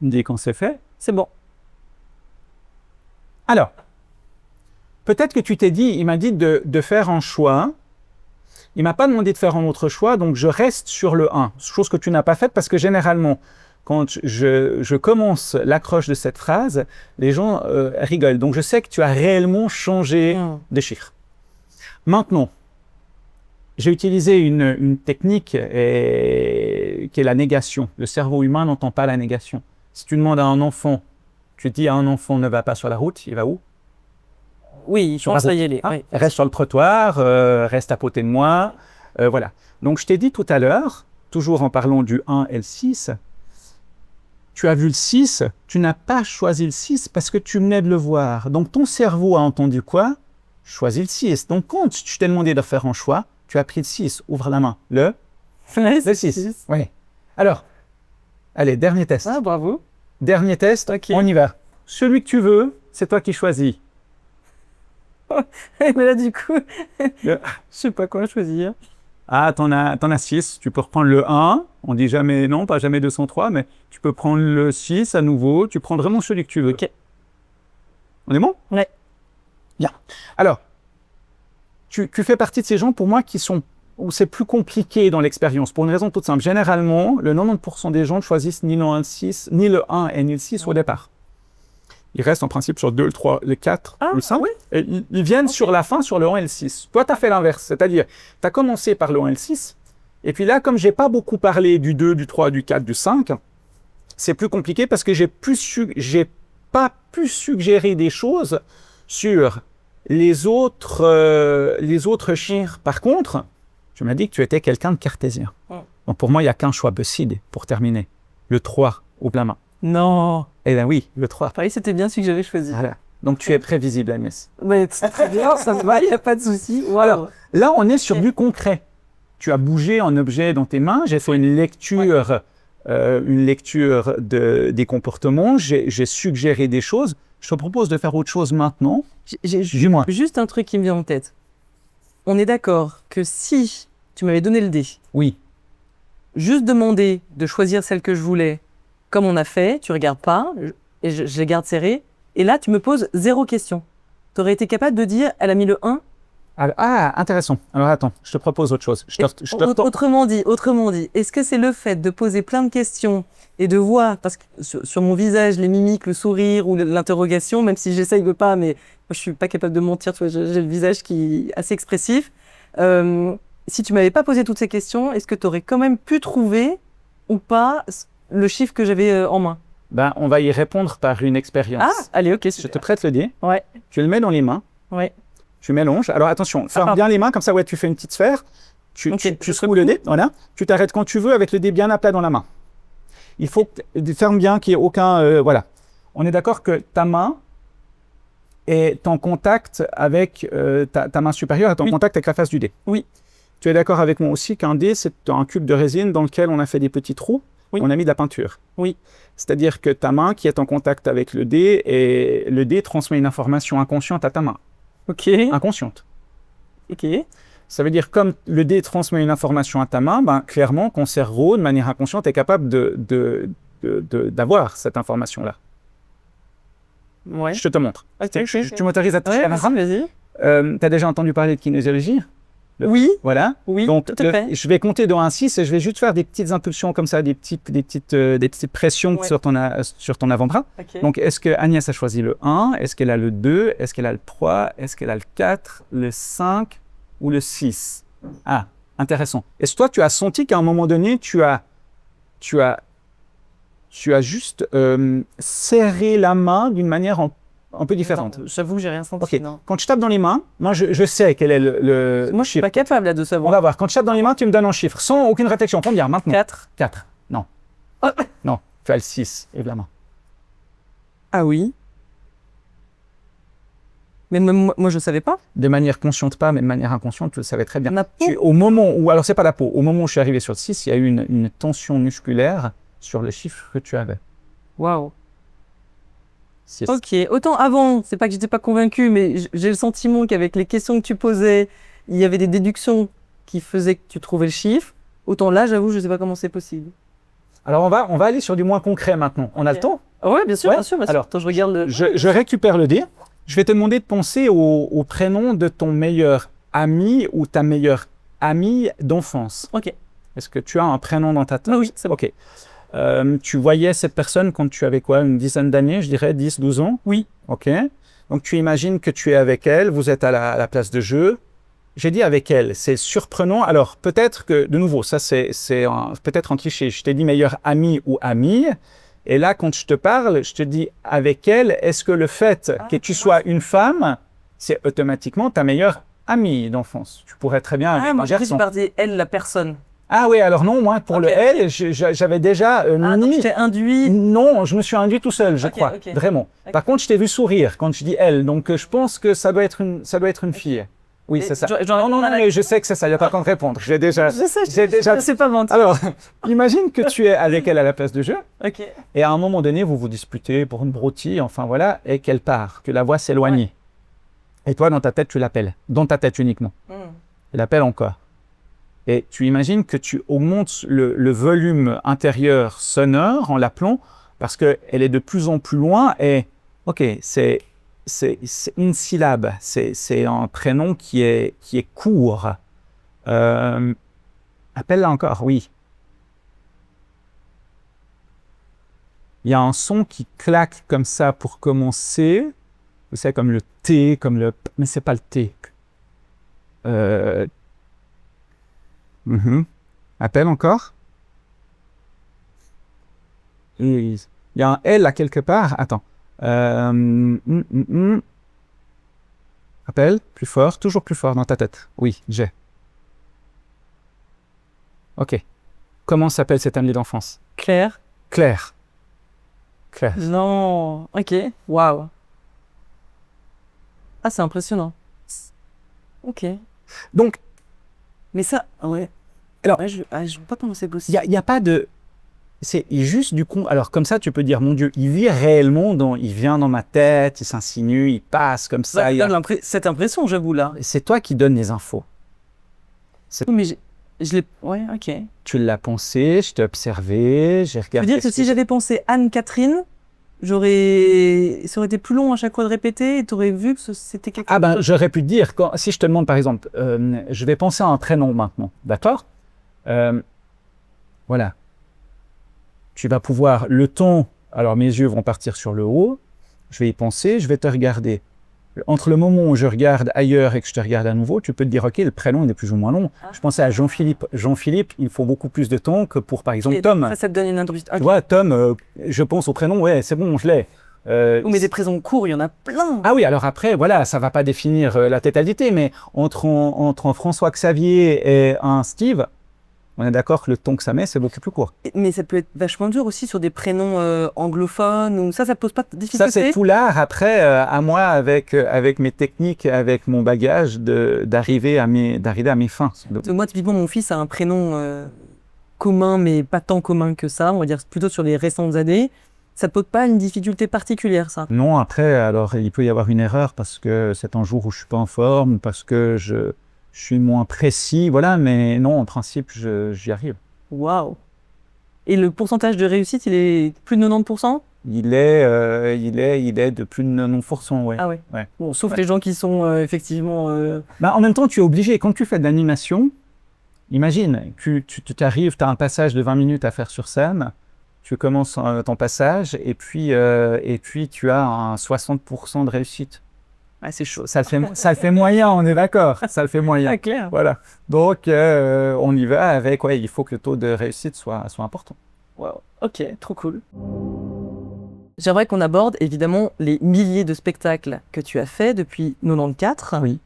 Dès qu'on c'est fait, c'est bon. Alors, peut-être que tu t'es dit, il m'a dit de faire un choix. Il ne m'a pas demandé de faire un autre choix, donc je reste sur le 1. Chose que tu n'as pas faite parce que généralement, quand je commence l'accroche de cette phrase, les gens rigolent. Donc, je sais que tu as réellement changé de chiffre. Maintenant, j'ai utilisé une technique qui est la négation. Le cerveau humain n'entend pas la négation. Si tu demandes à un enfant, tu dis à un enfant ne va pas sur la route, il va où?
Oui, je pense à y aller. Oui.
Reste sur le trottoir, reste à côté de moi. Voilà. Donc, je t'ai dit tout à l'heure, toujours en parlant du 1 et le 6, tu as vu le 6, tu n'as pas choisi le 6 parce que tu venais de le voir. Donc, ton cerveau a entendu quoi? Choisis le 6. Donc, quand tu t'es demandé de faire un choix, tu as pris le 6. Ouvre la main. Le 6. Oui. Alors, allez, dernier test.
Ah, bravo.
Dernier test, on y va. Celui que tu veux, c'est toi qui choisis.
Mais là, du coup, je sais pas quoi choisir.
Ah, t'en as 6. Tu peux reprendre le 1. On dit jamais, non, pas jamais 203, mais tu peux prendre le 6 à nouveau. Tu prends vraiment celui que tu veux.
Ok.
On est bon?
Ouais.
Bien. Alors, tu fais partie de ces gens, pour moi, où c'est plus compliqué dans l'expérience, pour une raison toute simple. Généralement, le 90% des gens ne choisissent ni le 1 et ni le 6 au départ. Ils restent en principe sur 2, le 3, le 4, le 5. Oui. Et ils viennent sur la fin, sur le 1 et le 6. Toi, tu as fait l'inverse. C'est-à-dire, tu as commencé par le 1 et le 6. Et puis là, comme je n'ai pas beaucoup parlé du 2, du 3, du 4, du 5, c'est plus compliqué parce que j'ai pas pu suggérer des choses sur les autres chiffres. Par contre, tu m'as dit que tu étais quelqu'un de cartésien. Donc pour moi, il n'y a qu'un choix possible pour terminer. Le 3, ouvre la main.
Non.
Eh bien oui, le 3.
Pareil, c'était bien celui que j'avais choisi.
Voilà. Donc tu es prévisible, Agnès.
Mais c'est très bien, ça me va, il n'y a pas de souci. Voilà.
Alors, là, on est sur du concret. Tu as bougé un objet dans tes mains, j'ai fait une lecture des comportements, j'ai suggéré des choses. Je te propose de faire autre chose maintenant. Dis-moi.
Juste un truc qui me vient en tête. On est d'accord que si tu m'avais donné le dé,
Oui.
juste demander de choisir celle que je voulais, comme on a fait, tu regardes pas, et je les garde serrées, et là tu me poses 0 question. Tu aurais été capable de dire, elle a mis le 1.
Intéressant. Alors attends, je te propose autre chose.
Autrement dit, est-ce que c'est le fait de poser plein de questions et de voir, parce que sur mon visage, les mimiques, le sourire ou l'interrogation, même si j'essaye de pas, mais moi, je suis pas capable de mentir, tu vois, j'ai le visage qui est assez expressif. Si tu m'avais pas posé toutes ces questions, est-ce que tu aurais quand même pu trouver ou pas le chiffre que j'avais en main?
Ben, on va y répondre par une expérience.
Ah, allez, ok, super.
Je te prête le dé.
Ouais.
Tu le mets dans les mains.
Ouais.
Tu mélanges. Alors attention, ferme bien les mains, comme ça, ouais, tu fais une petite sphère. Tu secoues le dé, voilà. Tu t'arrêtes quand tu veux avec le dé bien à plat dans la main. Il faut que tu fermes bien, qu'il n'y ait aucun... voilà. On est d'accord que ta main est en contact avec... ta main supérieure est en contact avec la face du dé.
Oui.
Tu es d'accord avec moi aussi qu'un dé, c'est un cube de résine dans lequel on a fait des petits trous. Oui. On a mis de la peinture.
Oui.
C'est-à-dire que ta main qui est en contact avec le dé, et le dé transmet une information inconsciente à ta main.
Ok.
Inconsciente.
Ok.
Ça veut dire comme le dé transmet une information à ta main, ben, clairement, ton cerveau, de manière inconsciente, est capable d'avoir cette information-là.
Ouais.
Je te montre.
Okay.
Tu m'autorises à toucher à la main?
Vas-y.
Tu as déjà entendu parler de kinésiologie?
Oui.
Voilà.
Oui,
donc,
tout à fait.
Je vais compter de 1 à 6 et je vais juste faire des petites impulsions comme ça, des petites pressions sur ton avant-bras.
Okay.
Donc, est-ce que Agnès a choisi le 1? Est-ce qu'elle a le 2? Est-ce qu'elle a le 3? Est-ce qu'elle a le 4? Le 5 ou le 6? Ah, intéressant. Est-ce que toi, tu as senti qu'à un moment donné, tu as juste serré la main d'une manière un peu différente?
J'avoue que j'ai rien senti.
Okay.
Non.
Quand je tape dans les mains, moi je sais quel est le
moi, je suis pas capable là, de savoir.
On va voir. Quand je tape dans les mains, tu me donnes un chiffre, sans aucune réflexion. Combien maintenant?
4.
4. Non. Oh. Non, tu as le 6, évidemment.
Ah oui. Mais même moi, je savais pas.
De manière consciente pas, mais de manière inconsciente, tu le savais très bien.
La peau.
Au moment où, alors c'est pas la peau, au moment où je suis arrivé sur le 6, il y a eu une tension musculaire sur le chiffre que tu avais.
Waouh.
6.
Ok, autant avant, c'est pas que j'étais pas convaincue, mais j'ai le sentiment qu'avec les questions que tu posais, il y avait des déductions qui faisaient que tu trouvais le chiffre. Autant là, j'avoue, je sais pas comment c'est possible.
Alors on va aller sur du moins concret maintenant. On a le temps?
Ouais, bien sûr,
ouais.
bien sûr.
Alors,
attends, je regarde le...
Je récupère le dé. Je vais te demander de penser au prénom de ton meilleur ami ou ta meilleure amie d'enfance.
Ok.
Est-ce que tu as un prénom dans ta tête?
Oui, c'est bon.
Ok. Tu voyais cette personne quand tu avais quoi, une dizaine d'années, je dirais 10, 12 ans?
Oui.
Ok. Donc tu imagines que tu es avec elle, vous êtes à la place de jeu. J'ai dit avec elle, c'est surprenant. Alors peut-être que, de nouveau, ça c'est peut-être un cliché. Je t'ai dit meilleur ami ou amie. Et là, quand je te parle, je te dis avec elle, est-ce que le fait que tu sois une femme, c'est automatiquement ta meilleure amie d'enfance? Tu pourrais très bien avec
Ah,
un
moi, j'ai
garçon.
parlé elle, la personne.
Ah oui, alors non, moi, pour
Ok,
le
ok.
elle, j'avais déjà
Ah, donc je t'ai induit.
Non, je me suis induit tout seul, je
Ok,
crois,
ok.
vraiment.
Ok.
Par contre, je t'ai vu sourire quand je dis elle, donc je pense que ça doit être une fille. Oui,
Et
c'est ça.
j'en
Non, mais je sais que c'est ça, il n'y a pas qu'à répondre. J'ai déjà...
Je sais pas mentir.
Alors, imagine que tu es avec elle à la place de jeu,
Ok.
et à un moment donné, vous vous disputez pour une broutille, enfin voilà, et qu'elle part, que la voix s'éloigne.
Ouais.
Et toi, dans ta tête, tu l'appelles. Dans ta tête uniquement.
Hmm.
Tu l'appelles encore. Et tu imagines que tu augmentes le volume intérieur sonore en l'appelant, parce qu'elle est de plus en plus loin, et ok, c'est une syllabe, c'est un prénom qui est court. Appelle-la encore, oui. Il y a un son qui claque comme ça pour commencer. Vous savez, comme le T, comme le... Mais c'est pas le T. Appelle encore. Il y a un L à quelque part. Attends. Appelle, plus fort, toujours plus fort dans ta tête. Oui, j'ai. Ok. Comment s'appelle cette amie d'enfance?
Claire.
Claire. Claire.
Non. Ok. Waouh. Ah, c'est impressionnant. Ok.
Donc,
Mais ça, ouais.
Alors,
Ouais, je vois pas comment c'est possible.
il y a pas de... C'est juste du con. Alors comme ça, tu peux dire, mon Dieu, il vit réellement, il vient dans ma tête, il s'insinue, il passe comme ça.
Ça donne cette impression, j'avoue, là.
C'est toi qui donnes les infos.
Oui, mais je l'ai... Ouais, ok.
Tu l'as pensé, je t'ai observé, j'ai
Je veux
regardé.
dire que si j'avais pensé Anne-Catherine, ça aurait été plus long à chaque fois de répéter et tu aurais vu que c'était quelque chose.
Ah ben, j'aurais pu te dire, si je te demande par exemple, je vais penser à un prénom maintenant, d'accord? Voilà. Tu vas pouvoir, le ton, alors mes yeux vont partir sur le haut, je vais y penser, je vais te regarder. Entre le moment où je regarde ailleurs et que je te regarde à nouveau, tu peux te dire, ok, le prénom il est plus ou moins long. Je pensais à Jean-Philippe. Jean-Philippe, il faut beaucoup plus de temps que pour, par exemple,
Et
Tom.
Ça te donne une introduction.
Tu vois, Tom, je pense au prénom, ouais, c'est bon, je l'ai.
Mais des prénoms courts, il y en a plein.
Ah oui, alors après, voilà, ça va pas définir la totalité, mais entre un François Xavier et un Steve, on est d'accord que le ton que ça met, c'est beaucoup plus court.
Mais ça peut être vachement dur aussi sur des prénoms anglophones, ou ça pose pas de difficulté.
Ça, c'est tout l'art, après, à moi, avec mes techniques, avec mon bagage, d'arriver à mes fins.
Moi, typiquement, mon fils a un prénom commun, mais pas tant commun que ça, on va dire plutôt sur les récentes années. Ça ne pose pas une difficulté particulière, ça?
Non, après, alors, il peut y avoir une erreur parce que c'est un jour où je suis pas en forme, parce que je suis moins précis, voilà, mais non, en principe, j'y arrive.
Waouh! Et le pourcentage de réussite, il est plus de 90%?
Il est de plus de 90%, ouais.
Ah ouais.
Ouais.
Bon, sauf les gens qui sont effectivement...
Bah, en même temps, tu es obligé. Quand tu fais de l'animation, imagine, tu t'arrives, tu as un passage de 20 minutes à faire sur scène, tu commences ton passage et puis tu as un 60% de réussite.
Ah, c'est chaud.
Ça le fait moyen, on est d'accord. Ça le fait moyen.
Ah, clair.
Voilà. Donc, on y va avec, ouais, il faut que le taux de réussite soit important.
Wow. Ok, trop cool. J'aimerais qu'on aborde évidemment les milliers de spectacles que tu as fait depuis 94.
Oui.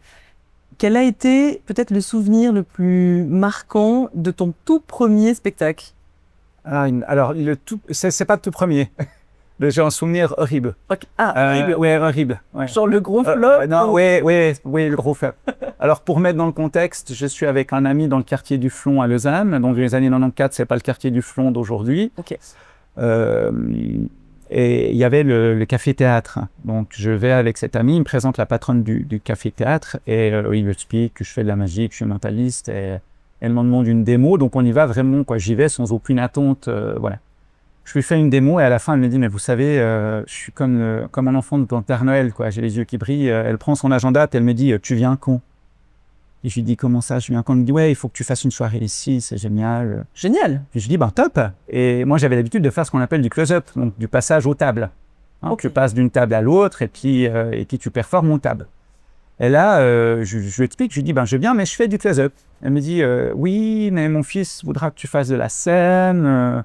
Quel a été peut-être le souvenir le plus marquant de ton tout premier spectacle?
Alors, c'est pas le tout premier. J'ai un souvenir horrible.
Okay. Ah, horrible.
Ouais, horrible. Ouais.
Genre le gros flop?
Non, ouais, le gros flop. Alors, pour mettre dans le contexte, je suis avec un ami dans le quartier du Flon à Lausanne. Donc, dans les années 94, c'est pas le quartier du Flon d'aujourd'hui.
Ok.
Et il y avait le café-théâtre. Donc, je vais avec cet ami, il me présente la patronne du café-théâtre et il explique que je fais de la magie, que je suis mentaliste et elle m'en demande une démo. Donc, on y va vraiment, quoi. J'y vais sans aucune attente, voilà. Je lui fais une démo et à la fin, elle me dit, mais vous savez, je suis comme un enfant de Père Noël, quoi. J'ai les yeux qui brillent. Elle prend son agenda et elle me dit, tu viens quand? Et je lui dis, comment ça? Je lui raconte, il me dit, ouais, il faut que tu fasses une soirée ici, c'est génial.
Génial.
Et je lui dis, ben top. Et moi, j'avais l'habitude de faire ce qu'on appelle du close-up, donc du passage aux tables. Hein,
Ok.
Tu passes d'une table à l'autre et puis tu performes aux tables. Et là, je lui explique, je lui dis, ben je viens, mais je fais du close-up. Elle me dit, oui, mais mon fils voudra que tu fasses de la scène.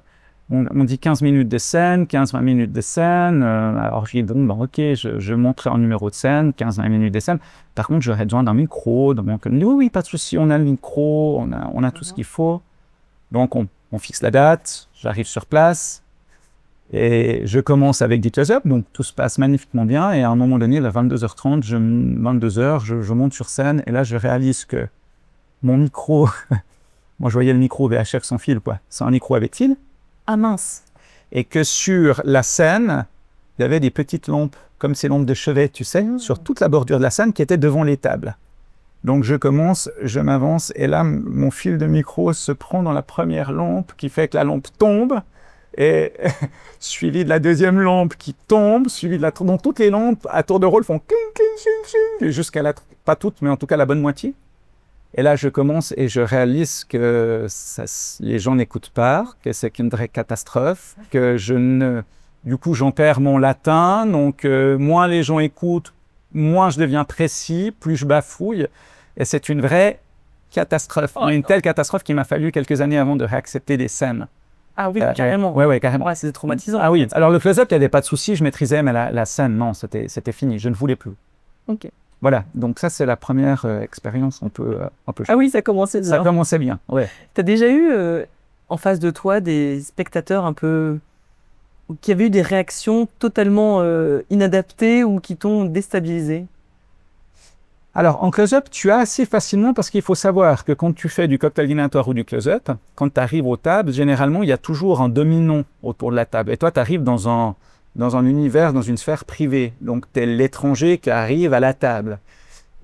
On dit 15 minutes de scène, 15-20 minutes de scène. Alors je dis, bon, ok, je monterai en numéro de scène, 15-20 minutes de scène. Par contre, j'aurais besoin d'un micro. Donc elle me dit, oui, pas de souci, on a le micro, on a tout ce qu'il faut. Donc on fixe la date, j'arrive sur place. Et je commence avec des close-up, donc tout se passe magnifiquement bien. Et à un moment donné, à 22h30, 22h, je monte sur scène. Et là, je réalise que mon micro, moi je voyais le micro VHF sans fil, quoi. C'est un micro avec fil.
Ah mince.
Et que sur la scène, il y avait des petites lampes, comme ces lampes de chevet, tu sais, sur toute la bordure de la scène qui étaient devant les tables. Donc je commence, je m'avance, et là, mon fil de micro se prend dans la première lampe, qui fait que la lampe tombe, et suivi de la deuxième lampe qui tombe, suivi de la... Donc toutes les lampes, à tour de rôle, font cling, cling, cling, cling, jusqu'à la... Pas toutes, mais en tout cas la bonne moitié. Et là, je commence et je réalise que les gens n'écoutent pas, que c'est qu'une vraie catastrophe, que du coup, j'en perds mon latin. Donc, moins les gens écoutent, moins je deviens précis, plus je bafouille. Et c'est une vraie catastrophe. Une telle catastrophe qu'il m'a fallu quelques années avant de réaccepter des scènes.
Ah oui, carrément.
Ouais, carrément.
Ouais, c'était traumatisant.
Ah oui. Alors, le close-up, il n'y avait pas de souci, je maîtrisais, mais la scène, non, c'était fini. Je ne voulais plus.
Ok.
Voilà, donc ça c'est la première expérience un peu
Ah oui, ça commençait déjà.
Ça commençait bien, ouais.
T'as déjà eu en face de toi des spectateurs un peu qui avaient eu des réactions totalement inadaptées ou qui t'ont déstabilisé?
Alors en close-up, tu as assez facilement parce qu'il faut savoir que quand tu fais du cocktail dînatoire ou du close-up, quand tu arrives aux tables, généralement il y a toujours un dominant autour de la table. Et toi, tu arrives dans un univers, dans une sphère privée. Donc, tu es l'étranger qui arrive à la table.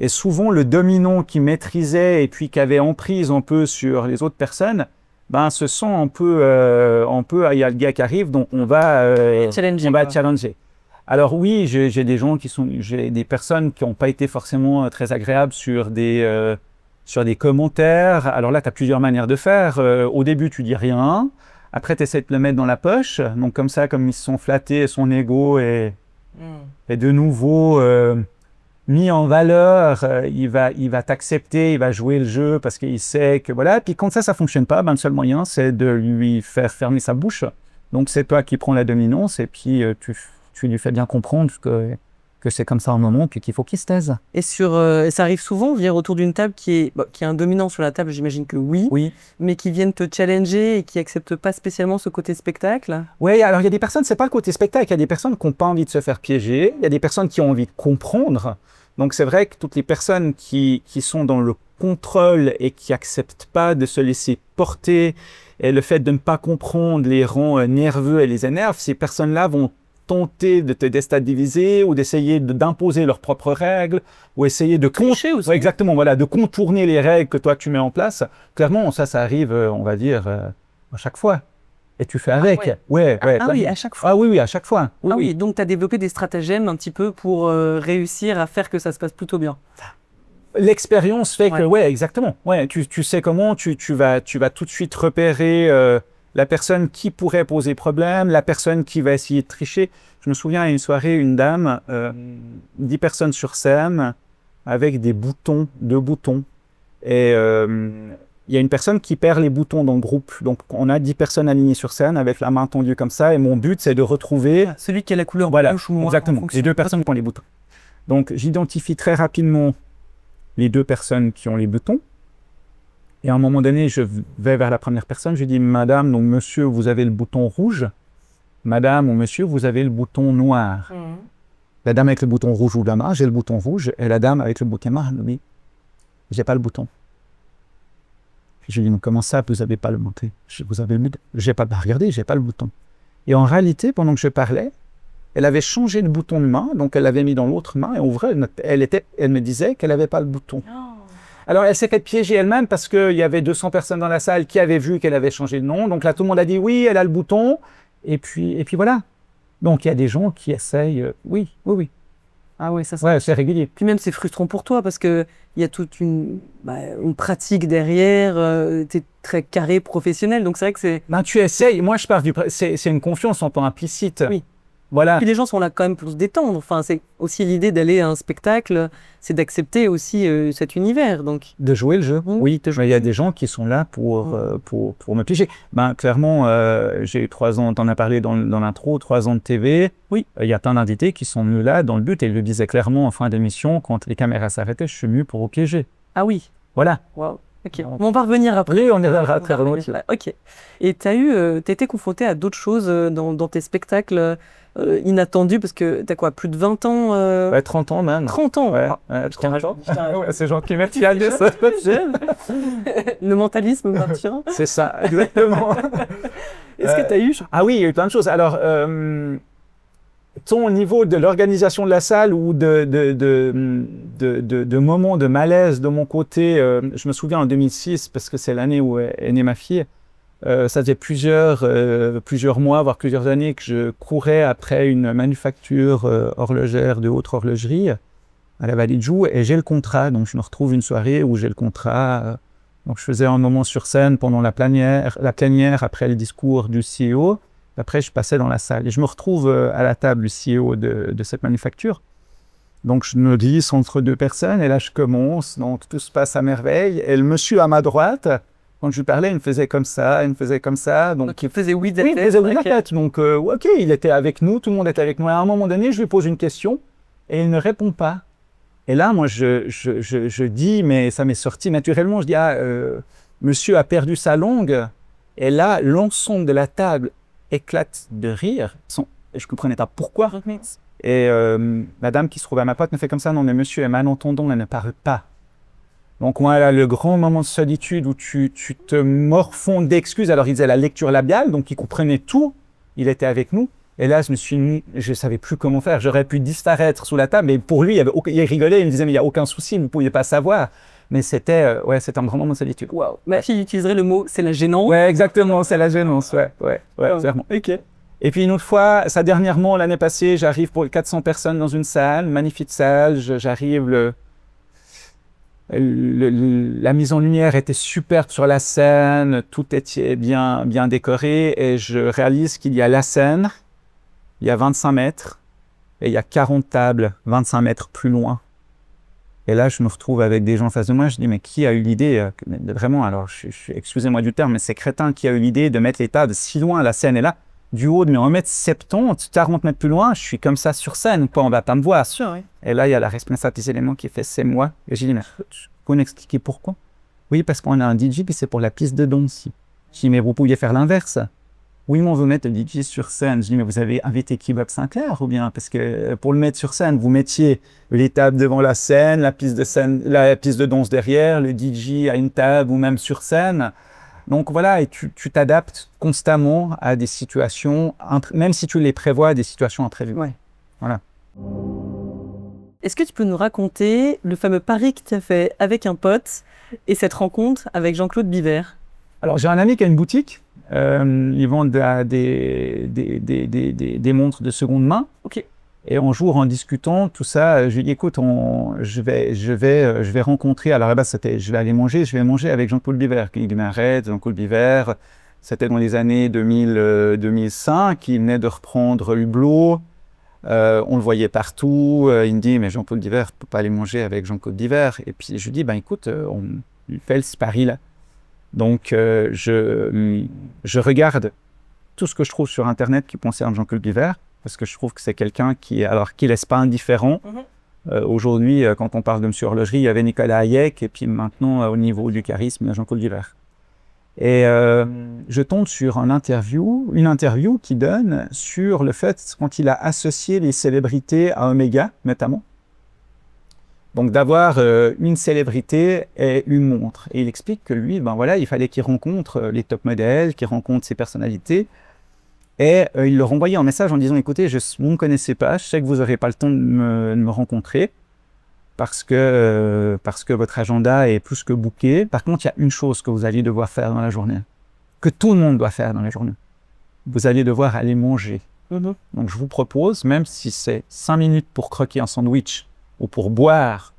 Et souvent, le dominant qui maîtrisait et puis qui avait emprise un peu sur les autres personnes, ben, se sent un peu, il y a le gars qui arrive, donc on va challenger. Alors oui, j'ai des personnes qui n'ont pas été forcément très agréables sur des commentaires. Alors là, tu as plusieurs manières de faire. Au début, tu dis rien. Après, tu essaies de le mettre dans la poche. Donc, comme ça, comme ils se sont flattés, son ego est de nouveau mis en valeur. Il va t'accepter, il va jouer le jeu parce qu'il sait que voilà. Puis quand ça ne fonctionne pas, ben, le seul moyen, c'est de lui faire fermer sa bouche. Donc, c'est toi qui prends la dominance et puis tu lui fais bien comprendre que c'est comme ça un moment, puis qu'il faut qu'il se taise.
Et ça arrive souvent, venir autour d'une table qui est un dominant sur la table, j'imagine que oui, mais qui viennent te challenger et qui n'acceptent pas spécialement ce côté spectacle?
Oui, alors il y a des personnes, c'est pas le côté spectacle, il y a des personnes qui n'ont pas envie de se faire piéger, il y a des personnes qui ont envie de comprendre. Donc c'est vrai que toutes les personnes qui sont dans le contrôle et qui n'acceptent pas de se laisser porter, et le fait de ne pas comprendre les rend nerveux et les énerve, ces personnes-là vont tenter de te déstabiliser ou d'essayer d'imposer leurs propres règles ou essayer de
tricher aussi.
Ouais, exactement, voilà, de contourner les règles que toi tu mets en place. Clairement, ça arrive, on va dire, à chaque fois. Et tu fais avec.
Oui, à chaque fois.
Ah oui, à chaque fois.
Oui, donc tu as développé des stratagèmes un petit peu pour réussir à faire que ça se passe plutôt bien.
L'expérience fait que, exactement. Ouais, tu sais comment, tu vas tout de suite repérer la personne qui pourrait poser problème, la personne qui va essayer de tricher. Je me souviens à une soirée, une dame, 10 personnes sur scène, avec deux boutons. Et il y a une personne qui perd les boutons dans le groupe. Donc on a 10 personnes alignées sur scène avec la main tendue comme ça. Et mon but, c'est de retrouver...
celui qui a la couleur
blanche ou noire. Exactement, les deux personnes qui ont les boutons. Donc j'identifie très rapidement les deux personnes qui ont les boutons. Et à un moment donné, je vais vers la première personne, je dis « Madame ou Monsieur, vous avez le bouton rouge. Madame ou Monsieur, vous avez le bouton noir. La dame avec le bouton rouge ou la main, j'ai le bouton rouge. Et la dame avec le bouton noir, elle me dit « J'ai pas le bouton. » Je lui dis « Comment ça, vous n'avez pas le bouton ?»« Vous avez le j'ai pas regardez, j'ai pas le bouton. » Et en réalité, pendant que je parlais, elle avait changé de bouton de main, donc elle l'avait mis dans l'autre main et ouvrait. Elle me disait qu'elle n'avait pas le bouton. Alors, elle s'est fait piéger elle-même parce qu'il y avait 200 personnes dans la salle qui avaient vu qu'elle avait changé de nom. Donc là, tout le monde a dit oui, elle a le bouton. Et puis voilà. Donc, il y a des gens qui essayent. Oui.
Ah oui, ça.
Ouais, c'est régulier.
Puis même, c'est frustrant pour toi parce que il y a toute une pratique derrière. Tu es très carré professionnel, donc c'est vrai que c'est.
Ben, tu essayes. Moi, je pars c'est une confiance en temps implicite.
Oui.
Voilà.
Puis les gens sont là quand même pour se détendre. Enfin, c'est aussi l'idée d'aller à un spectacle, c'est d'accepter aussi cet univers. Donc.
De jouer le jeu. Oui, mais il y a des gens qui sont là pour me piéger. Ben, clairement, j'ai eu 3 ans, t'en as parlé dans l'intro, 3 ans de TV.
Oui.
Il y a plein d'invités qui sont venus là dans le but, et ils le disaient clairement en fin d'émission, quand les caméras s'arrêtaient, je suis venu pour vous piéger.
Ah oui.
Voilà.
Waouh. Ok. On va revenir après.
Oui, on y reviendra très volontiers.
Ok. Et t'as été confronté à d'autres choses dans tes spectacles inattendus, parce que t'as quoi, plus de 20 ans
Ouais, 30 ans même.
30 ans.
Ouais,
Ah,
putain,
putain.
c'est gentil, merci Agnès.
Le mentalisme maintient.
C'est ça, exactement.
Est-ce que t'as eu
Ah oui, il y a eu plein de choses. Alors, au niveau de l'organisation de la salle ou de moments de malaise de mon côté, je me souviens en 2006, parce que c'est l'année où est née ma fille, ça faisait plusieurs mois, voire plusieurs années que je courais après une manufacture horlogère de haute horlogerie à la Vallée de Joux, et j'ai le contrat. Donc je me retrouve une soirée où j'ai le contrat. Donc je faisais un moment sur scène pendant la plénière après le discours du CEO. Après, je passais dans la salle et je me retrouve à la table du CEO de cette manufacture. Donc, je me glisse entre 2 personnes et là, je commence. Donc, tout se passe à merveille. Et le monsieur à ma droite, quand je lui parlais, il me faisait comme ça, il me faisait comme ça. Donc
il faisait oui de
la tête. Oui, il faisait oui de la tête. Donc, OK, il était avec nous, tout le monde était avec nous. Et à un moment donné, je lui pose une question et il ne répond pas. Et là, moi, je dis, mais ça m'est sorti naturellement, je dis, monsieur a perdu sa langue. Et là, l'ensemble de la table éclate de rire. Je ne comprenais pas pourquoi. Et la dame qui se trouvait à ma pote me fait comme ça, non mais monsieur est malentendant, elle ne parle pas. Donc voilà le grand moment de solitude où tu te morfonds d'excuses. Alors il faisait la lecture labiale, donc il comprenait tout, il était avec nous. Et là je ne savais plus comment faire. J'aurais pu disparaître sous la table, mais pour lui, il rigolait, il me disait mais il n'y a aucun souci, vous ne pouviez pas savoir. Mais c'était un grand moment de solitude.
Waouh. Ma fille utiliserait le mot, c'est la gênance.
Ouais, exactement, c'est la gênance, ouais, clairement.
Ok.
Et puis une autre fois, ça dernièrement, l'année passée, j'arrive pour 400 personnes dans une salle, magnifique salle, j'arrive, la mise en lumière était superbe sur la scène, tout était bien décoré, et je réalise qu'il y a la scène, il y a 25 mètres, et il y a 40 tables, 25 mètres plus loin. Et là, je me retrouve avec des gens en face de moi. Je dis, mais qui a eu l'idée, vraiment, alors, excusez-moi du terme, mais c'est crétin qui a eu l'idée de mettre les tables si loin, la scène est là, du haut de 1m70, 40 mètres plus loin, je suis comme ça sur scène, quoi, on va pas me voir.
Sûr, oui.
Et là, il y a la responsable des éléments qui fait, c'est moi. Et j'ai dit, mais tu peux m'expliquer pourquoi? Oui, parce qu'on a un DJ, puis c'est pour la piste de danse. Je dis, mais vous pouviez faire l'inverse. Oui, mais on veut mettre le DJ sur scène. Je dis, mais vous avez invité Kebab Sinclair ou bien? Parce que pour le mettre sur scène, vous mettiez les tables devant la scène, la piste de danse derrière, le DJ à une table ou même sur scène. Donc voilà, et tu t'adaptes constamment à des situations, même si tu les prévois, à des situations imprévues.
Ouais.
Voilà.
Est-ce que tu peux nous raconter le fameux pari que tu as fait avec un pote et cette rencontre avec Jean-Claude Biver?
Alors, j'ai un ami qui a une boutique. Ils vendent des montres de seconde main.
Ok.
Et un jour, en discutant, tout ça, je lui dis, écoute, je vais rencontrer, alors là-bas, c'était, je vais manger avec Jean-Claude Biver. Il m'arrête, Jean-Claude Biver, c'était dans les années 2005, il venait de reprendre Hublot, on le voyait partout, il me dit, mais Jean-Claude Biver, je ne peux pas aller manger avec Jean-Claude Biver. Et puis, je lui dis, ben écoute, on lui fait ce pari-là. Donc, je regarde tout ce que je trouve sur Internet qui concerne Jean-Claude Biver, parce que je trouve que c'est quelqu'un qui laisse pas indifférent. Aujourd'hui, quand on parle de Monsieur Horlogerie, il y avait Nicolas Hayek, et puis maintenant, au niveau du charisme, il y a Jean-Claude Biver. Et je tombe sur une interview qu'il donne sur le fait, quand il a associé les célébrités à Omega, notamment. Donc d'avoir une célébrité et une montre. Et il explique que lui, il fallait qu'il rencontre les top modèles, qu'il rencontre ces personnalités. Et il leur envoyait un message en disant, écoutez, vous ne me connaissez pas, je sais que vous n'aurez pas le temps de me rencontrer parce que votre agenda est plus que booké. Par contre, il y a une chose que vous allez devoir faire dans la journée, que tout le monde doit faire dans la journée. Vous allez devoir aller manger Donc je vous propose, même si c'est 5 minutes pour croquer un sandwich ou pour boire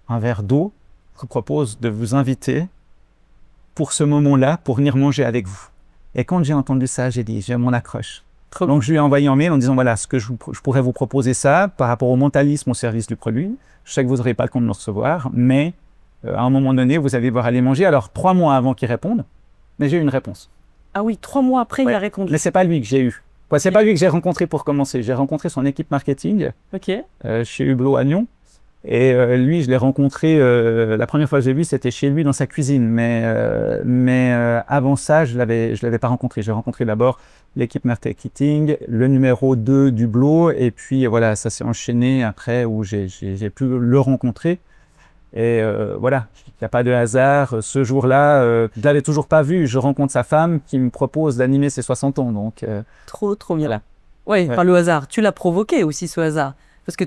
un verre d'eau, je vous propose de vous inviter pour ce moment-là, pour venir manger avec vous. Et quand j'ai entendu ça, j'ai dit, j'ai mon accroche. Donc je lui ai envoyé un mail en disant, voilà, je pourrais vous proposer ça par rapport au mentalisme au service du produit. Je sais que vous n'aurez pas le temps de le recevoir, mais à un moment donné, vous allez devoir aller manger. Alors 3 mois avant qu'il réponde, mais j'ai eu une réponse.
Ah oui, 3 mois après, il a répondu.
Mais c'est pas lui que j'ai eu. Ouais, c'est pas lui que j'ai rencontré pour commencer. J'ai rencontré son équipe marketing chez Hublot à Lyon. Et lui, je l'ai rencontré, la première fois que j'ai vu, c'était chez lui dans sa cuisine. Mais avant ça, je l'avais pas rencontré. J'ai rencontré d'abord l'équipe marketing, le numéro 2 d'Hublot. Et puis voilà, ça s'est enchaîné après où j'ai pu le rencontrer. Et voilà, il n'y a pas de hasard. Ce jour-là, je l'avais toujours pas vu. Je rencontre sa femme qui me propose d'animer ses 60 ans. Donc,
trop bien.
Voilà.
Ouais, par le hasard. Tu l'as provoqué aussi, ce hasard. Parce que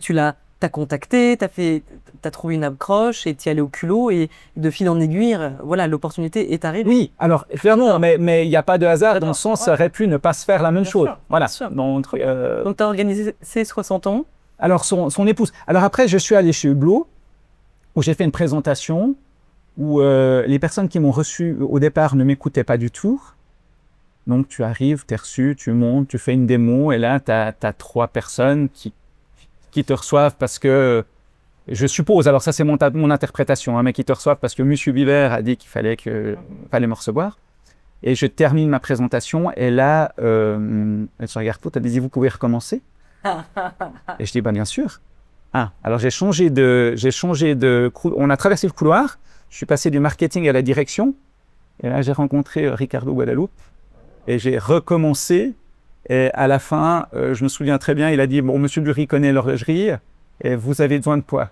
t'as contacté, t'as trouvé une accroche et t'y allais au culot et de fil en aiguille, voilà, l'opportunité est arrivée.
Oui, alors clairement, mais il n'y a pas de hasard dans le sens, ça aurait pu ne pas se faire la même chose. Voilà. Donc
t'as organisé ses 60 ans.
Alors son épouse. Alors après, je suis allé chez Hublot où j'ai fait une présentation où les personnes qui m'ont reçu au départ ne m'écoutaient pas du tout. Donc tu arrives, tu es reçu, tu montes, tu fais une démo et là, tu as 3 personnes qui te reçoivent parce que, je suppose, alors ça c'est mon interprétation, mais qui te reçoivent parce que M. Biver a dit qu'il fallait me recevoir. Et je termine ma présentation et là, elle se regarde tout, elle dit, vous pouvez recommencer? Et je dis, bien sûr. Alors j'ai changé de on a traversé le couloir, je suis passé du marketing à la direction et là j'ai rencontré Ricardo Guadalupe et j'ai recommencé. Et à la fin, je me souviens très bien, il a dit, bon, monsieur Dury connaît l'horlogerie, et vous avez besoin de quoi?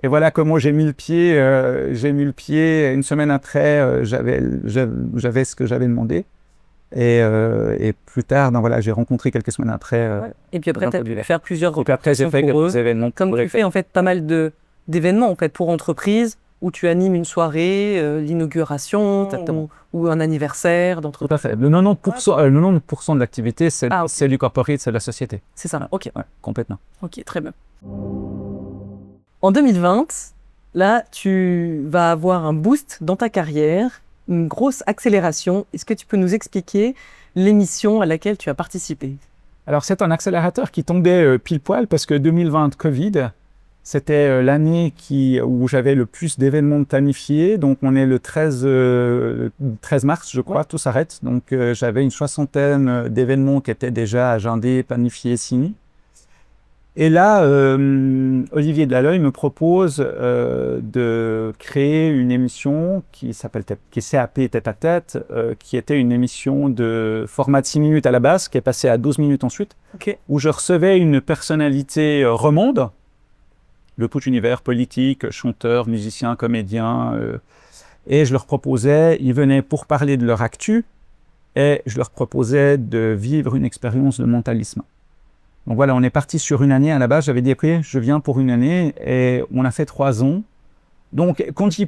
Et voilà comment j'ai mis le pied. Une semaine après, j'avais ce que j'avais demandé. Et plus tard, voilà, j'ai rencontré quelques semaines après.
Et puis après, tu as pu faire plusieurs
Et puis après, j'ai fait quelques événements.
Comme tu fais en fait pas mal d'événements en fait, pour entreprises, où tu animes une soirée, l'inauguration ou un anniversaire d'entreprise.
Tout à fait. Le 90% de l'activité, c'est du corporate, c'est de la société.
C'est ça, ok.
Ouais, complètement.
Ok, très bien. En 2020, là, tu vas avoir un boost dans ta carrière, une grosse accélération. Est-ce que tu peux nous expliquer l'émission à laquelle tu as participé?
Alors, c'est un accélérateur qui tombait pile poil parce que 2020, Covid, c'était l'année où j'avais le plus d'événements planifiés. Donc, on est le 13 mars, je crois, tout s'arrête. Donc, j'avais une 60aine d'événements qui étaient déjà agendés, planifiés, signés. Et là, Olivier Delaloy me propose de créer une émission qui s'appelle CAP Tête à Tête, qui était une émission de format de 6 minutes à la base, qui est passée à 12 minutes ensuite, où je recevais une personnalité romande, le tout univers politique, chanteur, musicien, comédien, et je leur proposais, ils venaient pour parler de leur actu, et je leur proposais de vivre une expérience de mentalisme. Donc voilà, on est parti sur une année. À la base, j'avais dit, ok, je viens pour une année, et on a fait 3 ans. Donc, quand tu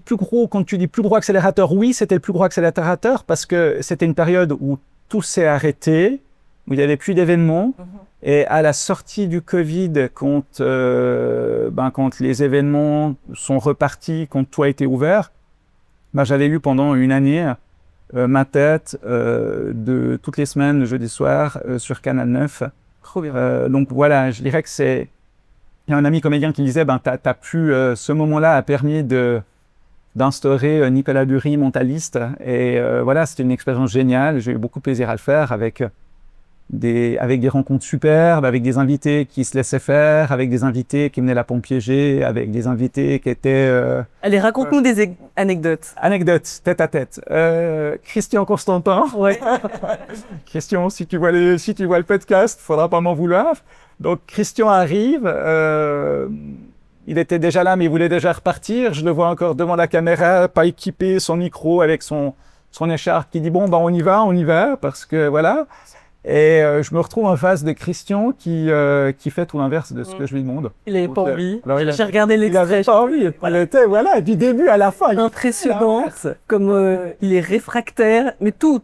dis plus gros accélérateur, oui, c'était le plus gros accélérateur, parce que c'était une période où tout s'est arrêté, où il n'y avait plus d'événements. Et à la sortie du Covid, quand les événements sont repartis, quand tout a été ouvert, j'avais eu pendant une année ma tête de toutes les semaines, le jeudi soir, sur Canal 9. Donc voilà, je dirais que il y a un ami comédien qui disait, ce moment-là a permis d'instaurer Nicolas Dury, mentaliste. Et voilà, c'était une expérience géniale. J'ai eu beaucoup de plaisir à le faire avec des rencontres superbes, avec des invités qui se laissaient faire, avec des invités qui menaient la pompe piégée, avec des invités qui étaient...
Allez, raconte-nous des anecdotes.
Anecdotes, tête à tête. Christian Constantin.
Ouais.
Christian, si tu vois le podcast, faudra pas m'en vouloir. Donc, Christian arrive, il était déjà là, mais il voulait déjà repartir. Je le vois encore devant la caméra, pas équipé, son micro avec son écharpe, qui dit, bon, on y va, parce que voilà... Et je me retrouve en face de Christian qui fait tout l'inverse de ce que je lui demande.
Il n'avait pas envie. J'ai regardé l'extrait.
Il n'avait pas envie. Il était, voilà, du début à la fin.
Impressionnant, comme il est réfractaire, mais tout,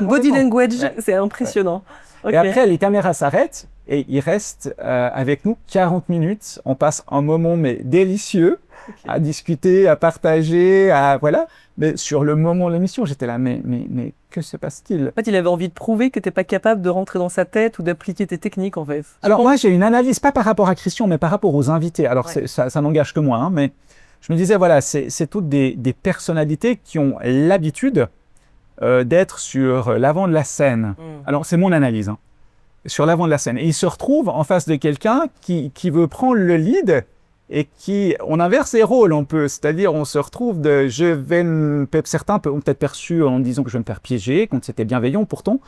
body language, c'est impressionnant. Ok.
Et après, les caméras s'arrêtent et ils restent avec nous 40 minutes. On passe un moment mais délicieux à discuter, à partager, voilà. Mais sur le moment de l'émission, j'étais là, mais que se passe-t-il?
En fait, il avait envie de prouver que tu n'es pas capable de rentrer dans sa tête ou d'appliquer tes techniques, en fait.
Alors moi, j'ai une analyse, pas par rapport à Christian, mais par rapport aux invités. Alors
Ouais.
ça n'engage que moi, hein, mais je me disais, voilà, c'est toutes des personnalités qui ont l'habitude d'être sur l'avant de la scène. Alors c'est mon analyse, hein, sur l'avant de la scène. Et ils se retrouvent en face de quelqu'un qui veut prendre le lead et on inverse les rôles un peu. C'est-à-dire, on se retrouve certains ont peut-être perçu en disant que je vais me faire piéger, quand c'était bienveillant pourtant,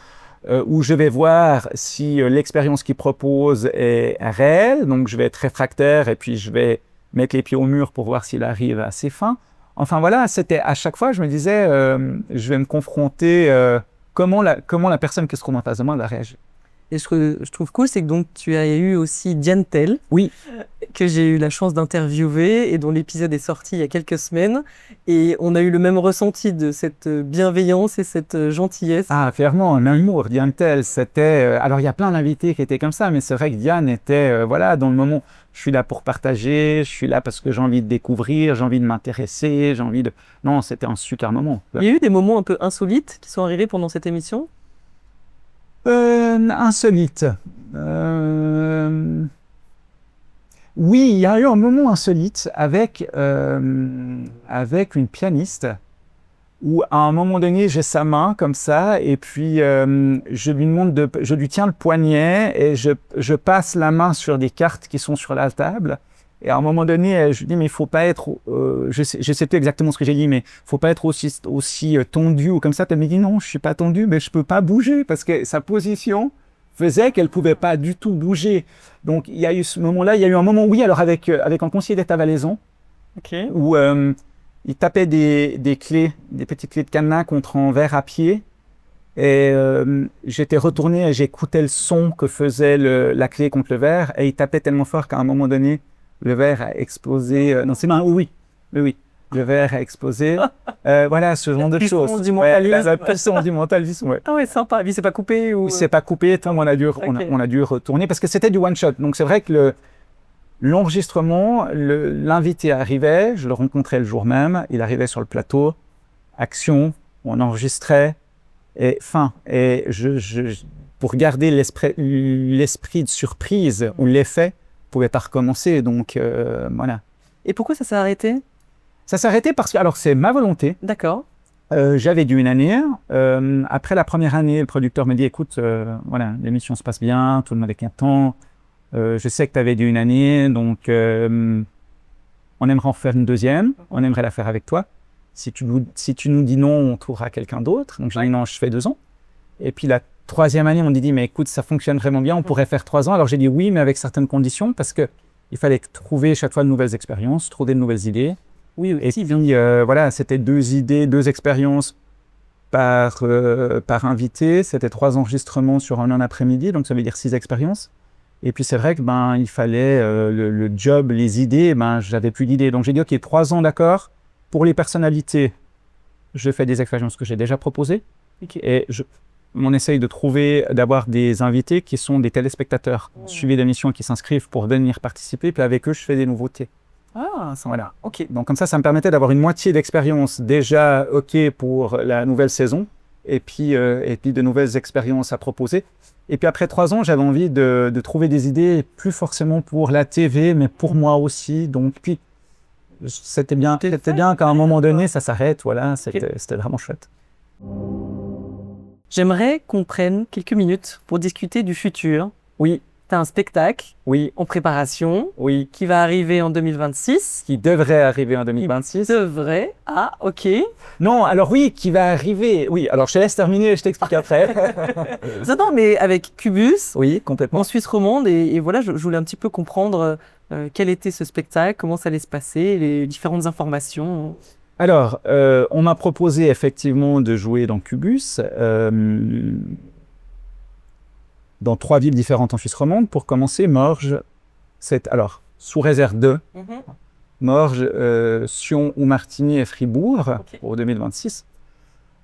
où je vais voir si l'expérience qu'il propose est réelle, donc je vais être réfractaire et puis je vais mettre les pieds au mur pour voir s'il arrive à ses fins. Enfin voilà, c'était à chaque fois, je me disais, je vais me confronter, comment la personne qui se trouve en face de moi va réagir.
Et ce que je trouve cool, c'est que donc, tu as eu aussi Diane Tell,
Oui.
que j'ai eu la chance d'interviewer et dont l'épisode est sorti il y a quelques semaines. Et on a eu le même ressenti de cette bienveillance et cette gentillesse.
Ah, clairement, un humour, Diane Tell, c'était... alors, il y a plein d'invités qui étaient comme ça, mais c'est vrai que Diane était, voilà, dans le moment, je suis là pour partager, je suis là parce que j'ai envie de découvrir, j'ai envie de m'intéresser, j'ai envie de... Non, c'était un super moment.
Il y a eu des moments un peu insolites qui sont arrivés pendant cette émission?
Insolite. Oui, il y a eu un moment insolite avec une pianiste où à un moment donné, j'ai sa main comme ça et puis je lui tiens le poignet et je passe la main sur des cartes qui sont sur la table. Et à un moment donné, je lui dis, mais il ne faut pas être, je sais plus exactement ce que j'ai dit, mais il ne faut pas être aussi tendu ou comme ça. Elle me dit, non, je ne suis pas tendu, mais je ne peux pas bouger parce que sa position faisait qu'elle ne pouvait pas du tout bouger. Donc, il y a eu ce moment-là. Il y a eu un moment, oui, alors avec un conseiller d'état valaisan,
Okay.
où il tapait des clés, des petites clés de cadenas contre un verre à pied. Et j'étais retourné et j'écoutais le son que faisait la clé contre le verre. Et il tapait tellement fort qu'à un moment donné, le verre a explosé dans ses mains. Oui. Le verre a explosé. Voilà, ce genre de
puissance
choses.
du mentalisme.
La puissance du mentalisme, ouais.
Ah ouais, sympa. Et puis c'est pas coupé ou...
Il s'est pas coupé, on a dû retourner parce que c'était du one shot. Donc c'est vrai que l'enregistrement, l'invité arrivait, je le rencontrais le jour même, il arrivait sur le plateau, action, on enregistrait et fin. Et pour garder l'esprit de surprise ou l'effet, pouvait pas recommencer, donc voilà.
Et pourquoi ça s'est arrêté?
Ça s'est arrêté parce que, alors c'est ma volonté,
D'accord.
j'avais dû une année, après la première année, le producteur me dit, écoute, voilà, l'émission se passe bien, tout le monde est content, je sais que tu avais dû une année, donc on aimerait en faire une deuxième, on aimerait la faire avec toi, si tu nous dis non, on trouvera quelqu'un d'autre, donc j'ai dit non, je fais 2 ans, et puis la troisième année, on dit, mais écoute, ça fonctionne vraiment bien, on pourrait faire 3 ans. Alors j'ai dit oui, mais avec certaines conditions, parce qu'il fallait trouver chaque fois de nouvelles expériences, trouver de nouvelles idées.
Oui,
Et puis voilà, c'était 2 idées, 2 expériences par invité. C'était 3 enregistrements sur un après-midi, donc ça veut dire 6 expériences. Et puis c'est vrai que il fallait le job, les idées, j'avais plus d'idées. Donc j'ai dit, ok, 3 ans, d'accord. Pour les personnalités, je fais des expériences que j'ai déjà proposées. Et on essaye d'avoir des invités qui sont des téléspectateurs suivis d'émissions qui s'inscrivent pour venir participer. Puis avec eux, je fais des nouveautés.
Ah,
Voilà. Ok. Donc comme ça me permettait d'avoir une moitié d'expérience déjà ok pour la nouvelle saison, et puis de nouvelles expériences à proposer. Et puis après 3 ans, j'avais envie de trouver des idées, plus forcément pour la TV, mais pour moi aussi. Donc puis c'était bien qu'à un moment donné, ça s'arrête. Voilà, c'était vraiment chouette.
J'aimerais qu'on prenne quelques minutes pour discuter du futur.
Oui,
Tu as un spectacle
oui,
en préparation
oui.
qui va arriver en 2026.
Qui devrait arriver en 2026.
Devrait. Ah, ok.
Non, alors oui, qui va arriver. Oui, alors je te laisse terminer et je t'explique après.
Non, mais avec Cubus,
Oui, complètement.
en Suisse romande, et voilà, je voulais un petit peu comprendre quel était ce spectacle, comment ça allait se passer, les différentes informations.
Alors, on m'a proposé effectivement de jouer dans Cubus, dans 3 villes différentes en Suisse romande. Pour commencer, Morges, alors, sous réserve de Morges, Sion ou Martigny et Fribourg
Ok.
pour 2026.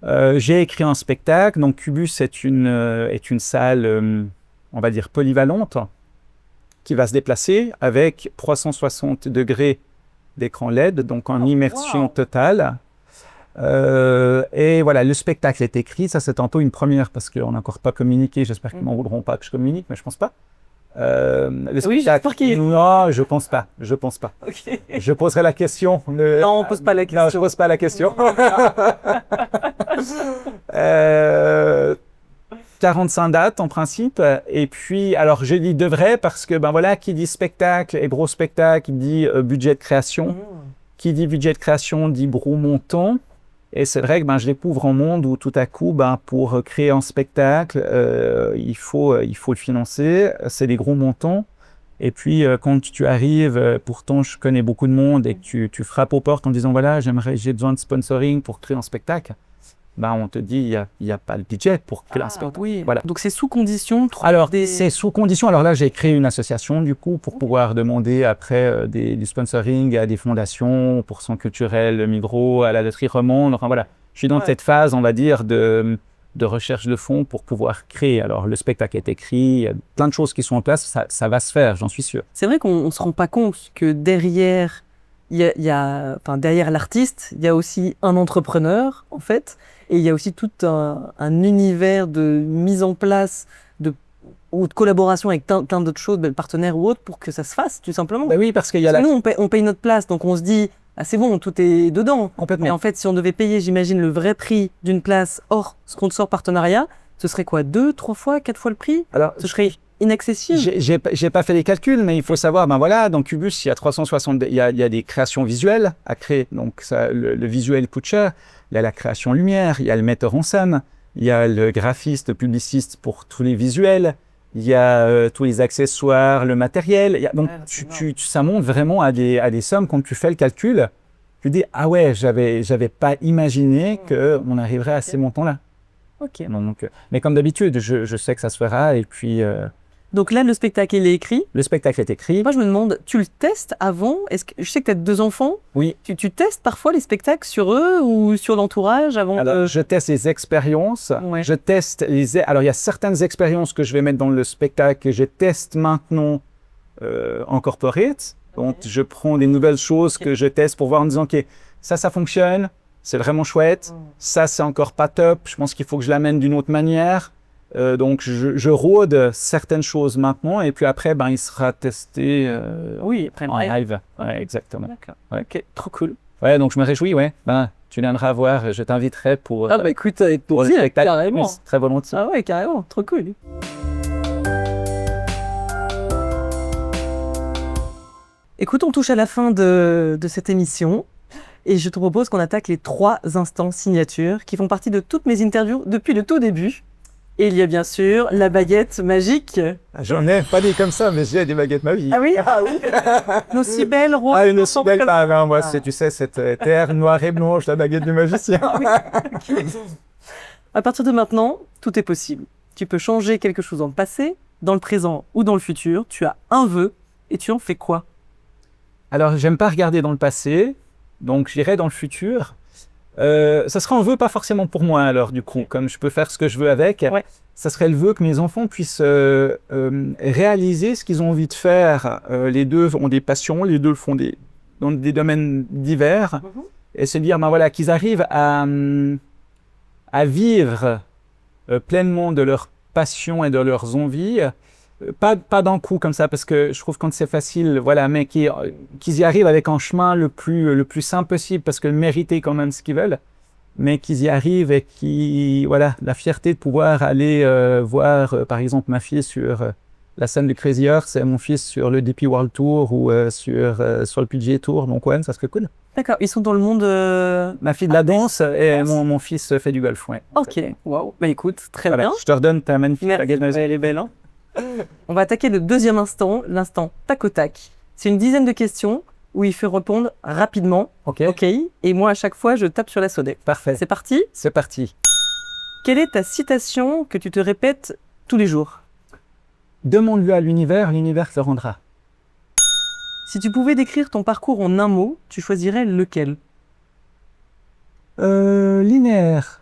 J'ai écrit un spectacle. Donc, Cubus est une salle, on va dire, polyvalente, qui va se déplacer avec 360 degrés d'écran LED, donc en immersion totale. Et voilà, le spectacle est écrit. Ça, c'est un peu une première parce qu'on n'a encore pas communiqué. J'espère qu'ils m'en voudront pas que je communique, mais je pense pas. Le
Oui, j'espère qu'il y a-
Non, je pense pas. Je pense pas.
Ok.
Je poserai la question.
Non, on pose pas la question.
Non, je pose pas la question. 45 dates en principe. Et puis, alors je dis devrait parce que, ben voilà, qui dit spectacle et gros spectacle dit budget de création. Qui dit budget de création dit gros montant. Et c'est vrai que ben, je découvre un monde où tout à coup, ben, pour créer un spectacle, il faut le financer. C'est des gros montants. Et puis, quand tu arrives, pourtant, je connais beaucoup de monde et que tu frappes aux portes en disant, voilà, j'ai besoin de sponsoring pour créer un spectacle. Ben, on te dit, il y a pas le budget pour créer un spectacle.
Oui.
Voilà.
Donc c'est sous condition.
Alors,
des...
c'est sous condition. Alors là, j'ai créé une association, du coup, pour pouvoir demander après du sponsoring à des fondations, pour Centre culturel Migros, à la loterie Romande. Enfin, voilà. Je suis dans cette phase, on va dire, de recherche de fonds pour pouvoir créer. Alors, le spectacle est écrit, il y a plein de choses qui sont en place, ça va se faire, j'en suis sûr.
C'est vrai qu'on ne se rend pas compte que derrière, derrière l'artiste, il y a aussi un entrepreneur, en fait, et il y a aussi tout un univers de mise en place ou de collaboration avec plein d'autres choses, partenaires ou autres, pour que ça se fasse, tout simplement.
Ben oui, parce qu'il y a
Nous, on paye notre place, donc on se dit, ah, c'est bon, tout est dedans.
Complètement.
Mais en fait, si on devait payer, j'imagine, le vrai prix d'une place hors sponsor partenariat, ce serait quoi, 2, 3 fois, 4 fois le prix?
Alors,
Ce serait inaccessible.
J'ai pas fait les calculs, mais il faut savoir, ben voilà, dans Cubus, il y a 360, il y a des créations visuelles à créer. Donc, ça, le visuel coûte cher. Il y a la création lumière, il y a le metteur en scène, il y a le graphiste, publiciste pour tous les visuels, il y a tous les accessoires, le matériel. Donc, ça monte vraiment à des sommes. Quand tu fais le calcul, tu dis, ah ouais, j'avais pas imaginé qu'on arriverait à ces montants-là.
Ok.
Donc, mais comme d'habitude, je sais que ça se fera. Et puis,
Donc là, le spectacle, il est écrit.
le spectacle est écrit.
Moi, je me demande, tu le testes avant? Je sais que tu as 2 enfants.
Oui.
Tu testes parfois les spectacles sur eux ou sur l'entourage avant
Alors, je teste les expériences.
Ouais.
Je teste Alors, il y a certaines expériences que je vais mettre dans le spectacle que je teste maintenant en corporate. Donc, je prends des nouvelles choses que je teste pour voir en disant, OK, ça fonctionne. C'est vraiment chouette. Ça, c'est encore pas top. Je pense qu'il faut que je l'amène d'une autre manière. Donc, je rôde certaines choses maintenant. Et puis après, ben, il sera testé
après
en live. Ouais, exactement.
D'accord.
Ouais.
Ok, trop cool.
Ouais, donc je me réjouis, ouais. Ben, tu viendras voir, je t'inviterai pour,
Ah bah écoute, avec
pour le
plaisir,
spectacle.
carrément.
Oui, très volontiers.
Ah ouais, carrément, trop cool. Écoute, on touche à la fin de cette émission et je te propose qu'on attaque les 3 instants signature qui font partie de toutes mes interviews depuis le tout début. Et il y a bien sûr la baguette magique.
J'en ai pas dit comme ça, mais j'ai des baguettes ma vie.
Ah oui? Ah oui. Nos si belles roses.
Ah, une aussi belle femme, hein. Moi, tu sais, cette terre noire et blanche, la baguette du magicien.
Ah oui. Ok. À partir de maintenant, tout est possible. Tu peux changer quelque chose dans le passé, dans le présent ou dans le futur. Tu as un vœu et tu en fais quoi?
Alors, j'aime pas regarder dans le passé, donc j'irai dans le futur. Ça sera un vœu pas forcément pour moi, alors, du coup, comme je peux faire ce que je veux avec.
Ouais.
Ça serait le vœu que mes enfants puissent réaliser ce qu'ils ont envie de faire. Les deux ont des passions, les deux le font dans des domaines divers. Et se dire, ben voilà, qu'ils arrivent à vivre pleinement de leurs passions et de leurs envies. Pas d'un coup comme ça, parce que je trouve que quand c'est facile, voilà, mais qu'ils y arrivent avec un chemin le plus simple possible, parce que mériter quand même ce qu'ils veulent, mais qu'ils y arrivent et voilà, la fierté de pouvoir aller voir, par exemple, ma fille sur la scène du Crazy Horse et mon fils sur le DP World Tour ou sur le PGA Tour, donc ouais, ça serait cool.
D'accord, ils sont dans le monde...
Ma fille de la danse et mon fils fait du golf, ouais.
Ok, waouh. Bah écoute, très
Voilà,
bien.
je te redonne ta magnifique baguette magique.
Elle est belle, hein. On va attaquer le deuxième instant, l'instant tac au tac. C'est une dizaine de questions où il faut répondre rapidement.
Ok,
Ok. Et moi, à chaque fois, je tape sur la sonnette.
parfait.
C'est parti.
C'est parti.
Quelle est ta citation que tu te répètes tous les jours?
Demande-le à l'univers, l'univers te rendra.
Si tu pouvais décrire ton parcours en un mot, tu choisirais lequel?
Linéaire.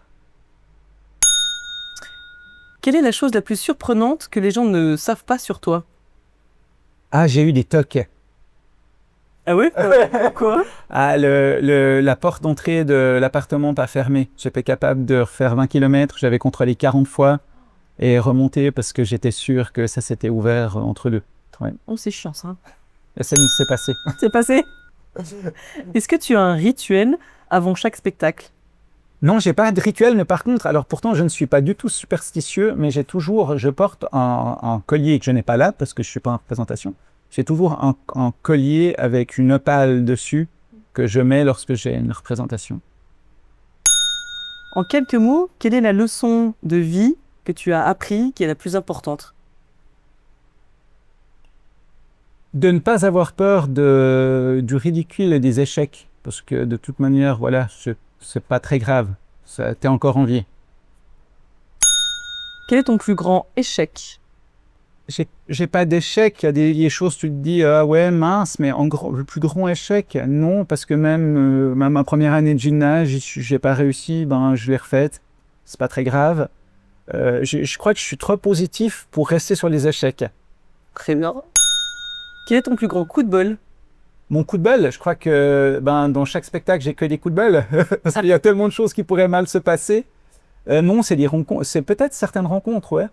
Quelle est la chose la plus surprenante que les gens ne savent pas sur toi?
Ah, j'ai eu des tocs.
Ah oui? Quoi?
Ah, la porte d'entrée de l'appartement pas fermée. J'étais capable de refaire 20 km, j'avais contrôlé 40 fois et remonté parce que j'étais sûr que ça s'était ouvert entre deux. Ouais.
Oh, c'est chiant ça.
Et ça s'est passé.
C'est passé? Est-ce que tu as un rituel avant chaque spectacle?
Non, j'ai pas de rituel, mais par contre, alors pourtant je ne suis pas du tout superstitieux, mais je porte un collier que je n'ai pas là parce que je suis pas en représentation. J'ai toujours un collier avec une opale dessus que je mets lorsque j'ai une représentation.
En quelques mots, quelle est la leçon de vie que tu as appris qui est la plus importante?
De ne pas avoir peur du ridicule et des échecs, parce que de toute manière, voilà, c'est pas très grave. T'es encore en vie.
Quel est ton plus grand échec?
J'ai pas d'échec. Il y a des choses, tu te dis, ah ouais, mince, mais le plus grand échec, non, parce que même ma première année de gymnase, j'ai pas réussi, ben je l'ai refaite. C'est pas très grave. Je crois que je suis trop positif pour rester sur les échecs.
Très bien. Quel est ton plus grand coup de bol?
Mon coup de bol, je crois que dans chaque spectacle, j'ai que des coups de bol, parce qu'il y a tellement de choses qui pourraient mal se passer. Non, c'est des rencontres, c'est peut-être certaines rencontres, ouais.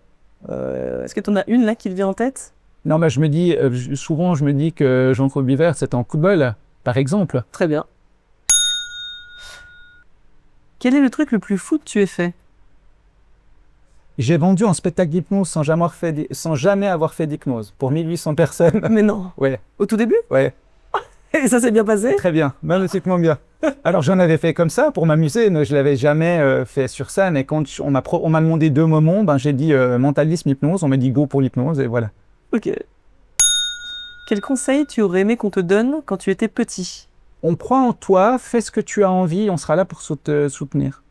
Est-ce que tu en as une là qui te vient en tête?
Non, mais je me dis, souvent, je me dis que Jean-Claude Biver, c'est un coup de bol, par exemple.
Très bien. Quel est le truc le plus fou que tu aies fait?
J'ai vendu un spectacle d'hypnose sans jamais avoir fait d'hypnose, pour 1800 personnes.
Mais non.
Ouais,
Au tout début?
ouais,
Et ça s'est bien passé?
très bien, magnifiquement bien. Alors, j'en avais fait comme ça, pour m'amuser, mais je l'avais jamais fait sur scène, et quand on m'a demandé 2 moments, j'ai dit mentalisme, hypnose, on m'a dit go pour l'hypnose, et voilà.
Ok. Quel conseil tu aurais aimé qu'on te donne quand tu étais petit?
On croit en toi, fais ce que tu as envie, on sera là pour te soutenir.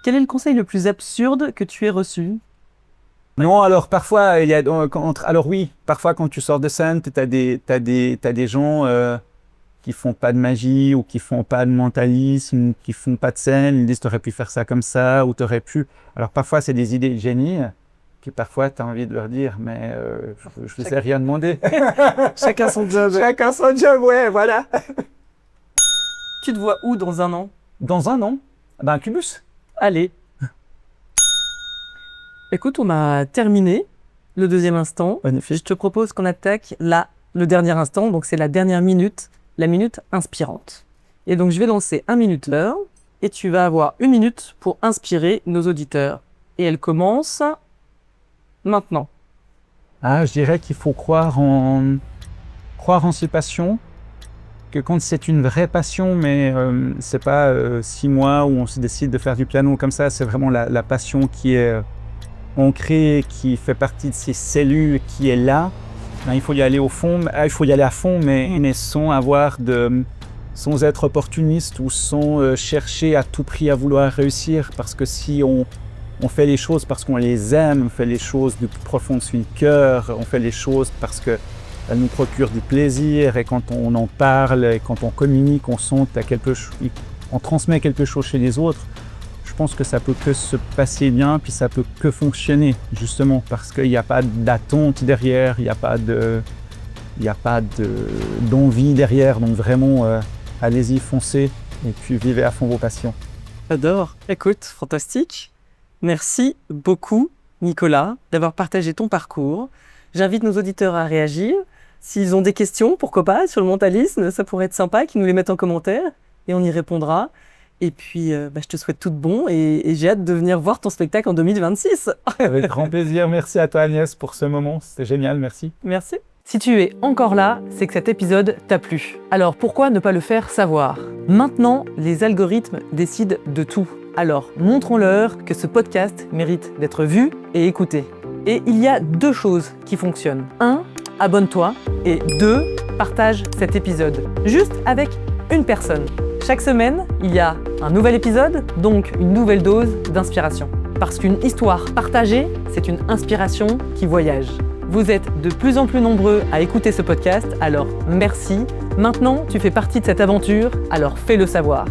Quel est le conseil le plus absurde que tu aies reçu?
Non, alors parfois, alors oui, parfois quand tu sors de scène, t'as des gens qui font pas de magie ou qui font pas de mentalisme, qui font pas de scène, ils disent t'aurais pu faire ça comme ça ou t'aurais pu. Alors parfois c'est des idées de génie que parfois t'as envie de leur dire, mais je ne sais rien demander.
Chacun son job.
Chacun son job, ouais, voilà.
Tu te vois où dans 1 an?
Dans 1 an, un Cubus.
Allez. Écoute, on a terminé le 2e instant.
Magnifique.
Je te propose qu'on attaque le dernier instant, donc c'est la dernière minute, la minute inspirante. Et donc je vais lancer 1 minuteur et tu vas avoir 1 minute pour inspirer nos auditeurs. Et elle commence maintenant.
Ah, je dirais qu'il faut croire en ses passions, que quand c'est une vraie passion, mais c'est pas 6 mois où on se décide de faire du piano comme ça, c'est vraiment la passion qui est ancrée, qui fait partie de ces cellules, qui est là. Il faut y aller au fond, il faut y aller à fond, mais sans être opportuniste ou sans chercher à tout prix à vouloir réussir, parce que si on fait les choses parce qu'on les aime, on fait les choses du plus profond de son cœur, on fait les choses parce qu'elles nous procurent du plaisir, et quand on en parle, et quand on communique, on sent on transmet quelque chose chez les autres. Je pense que ça peut que se passer bien, puis ça peut que fonctionner, justement, parce qu'il n'y a pas d'attente derrière, il n'y a pas d'envie derrière, donc vraiment, allez-y, foncez, et puis vivez à fond vos passions.
J'adore. Écoute, fantastique. Merci beaucoup, Nicolas, d'avoir partagé ton parcours. J'invite nos auditeurs à réagir. S'ils ont des questions, pourquoi pas, sur le mentalisme, ça pourrait être sympa qu'ils nous les mettent en commentaire et on y répondra. Et puis, je te souhaite tout de bon et j'ai hâte de venir voir ton spectacle en 2026.
Avec grand plaisir. Merci à toi, Agnès, pour ce moment. C'était génial, merci.
Merci. Si tu es encore là, c'est que cet épisode t'a plu. Alors pourquoi ne pas le faire savoir? Maintenant, les algorithmes décident de tout. Alors montrons-leur que ce podcast mérite d'être vu et écouté. Et il y a 2 choses qui fonctionnent. 1, abonne-toi. Et 2, partage cet épisode. Juste avec une personne. Chaque semaine, il y a un nouvel épisode, donc une nouvelle dose d'inspiration. Parce qu'une histoire partagée, c'est une inspiration qui voyage. Vous êtes de plus en plus nombreux à écouter ce podcast, alors merci. Maintenant, tu fais partie de cette aventure, alors fais-le savoir.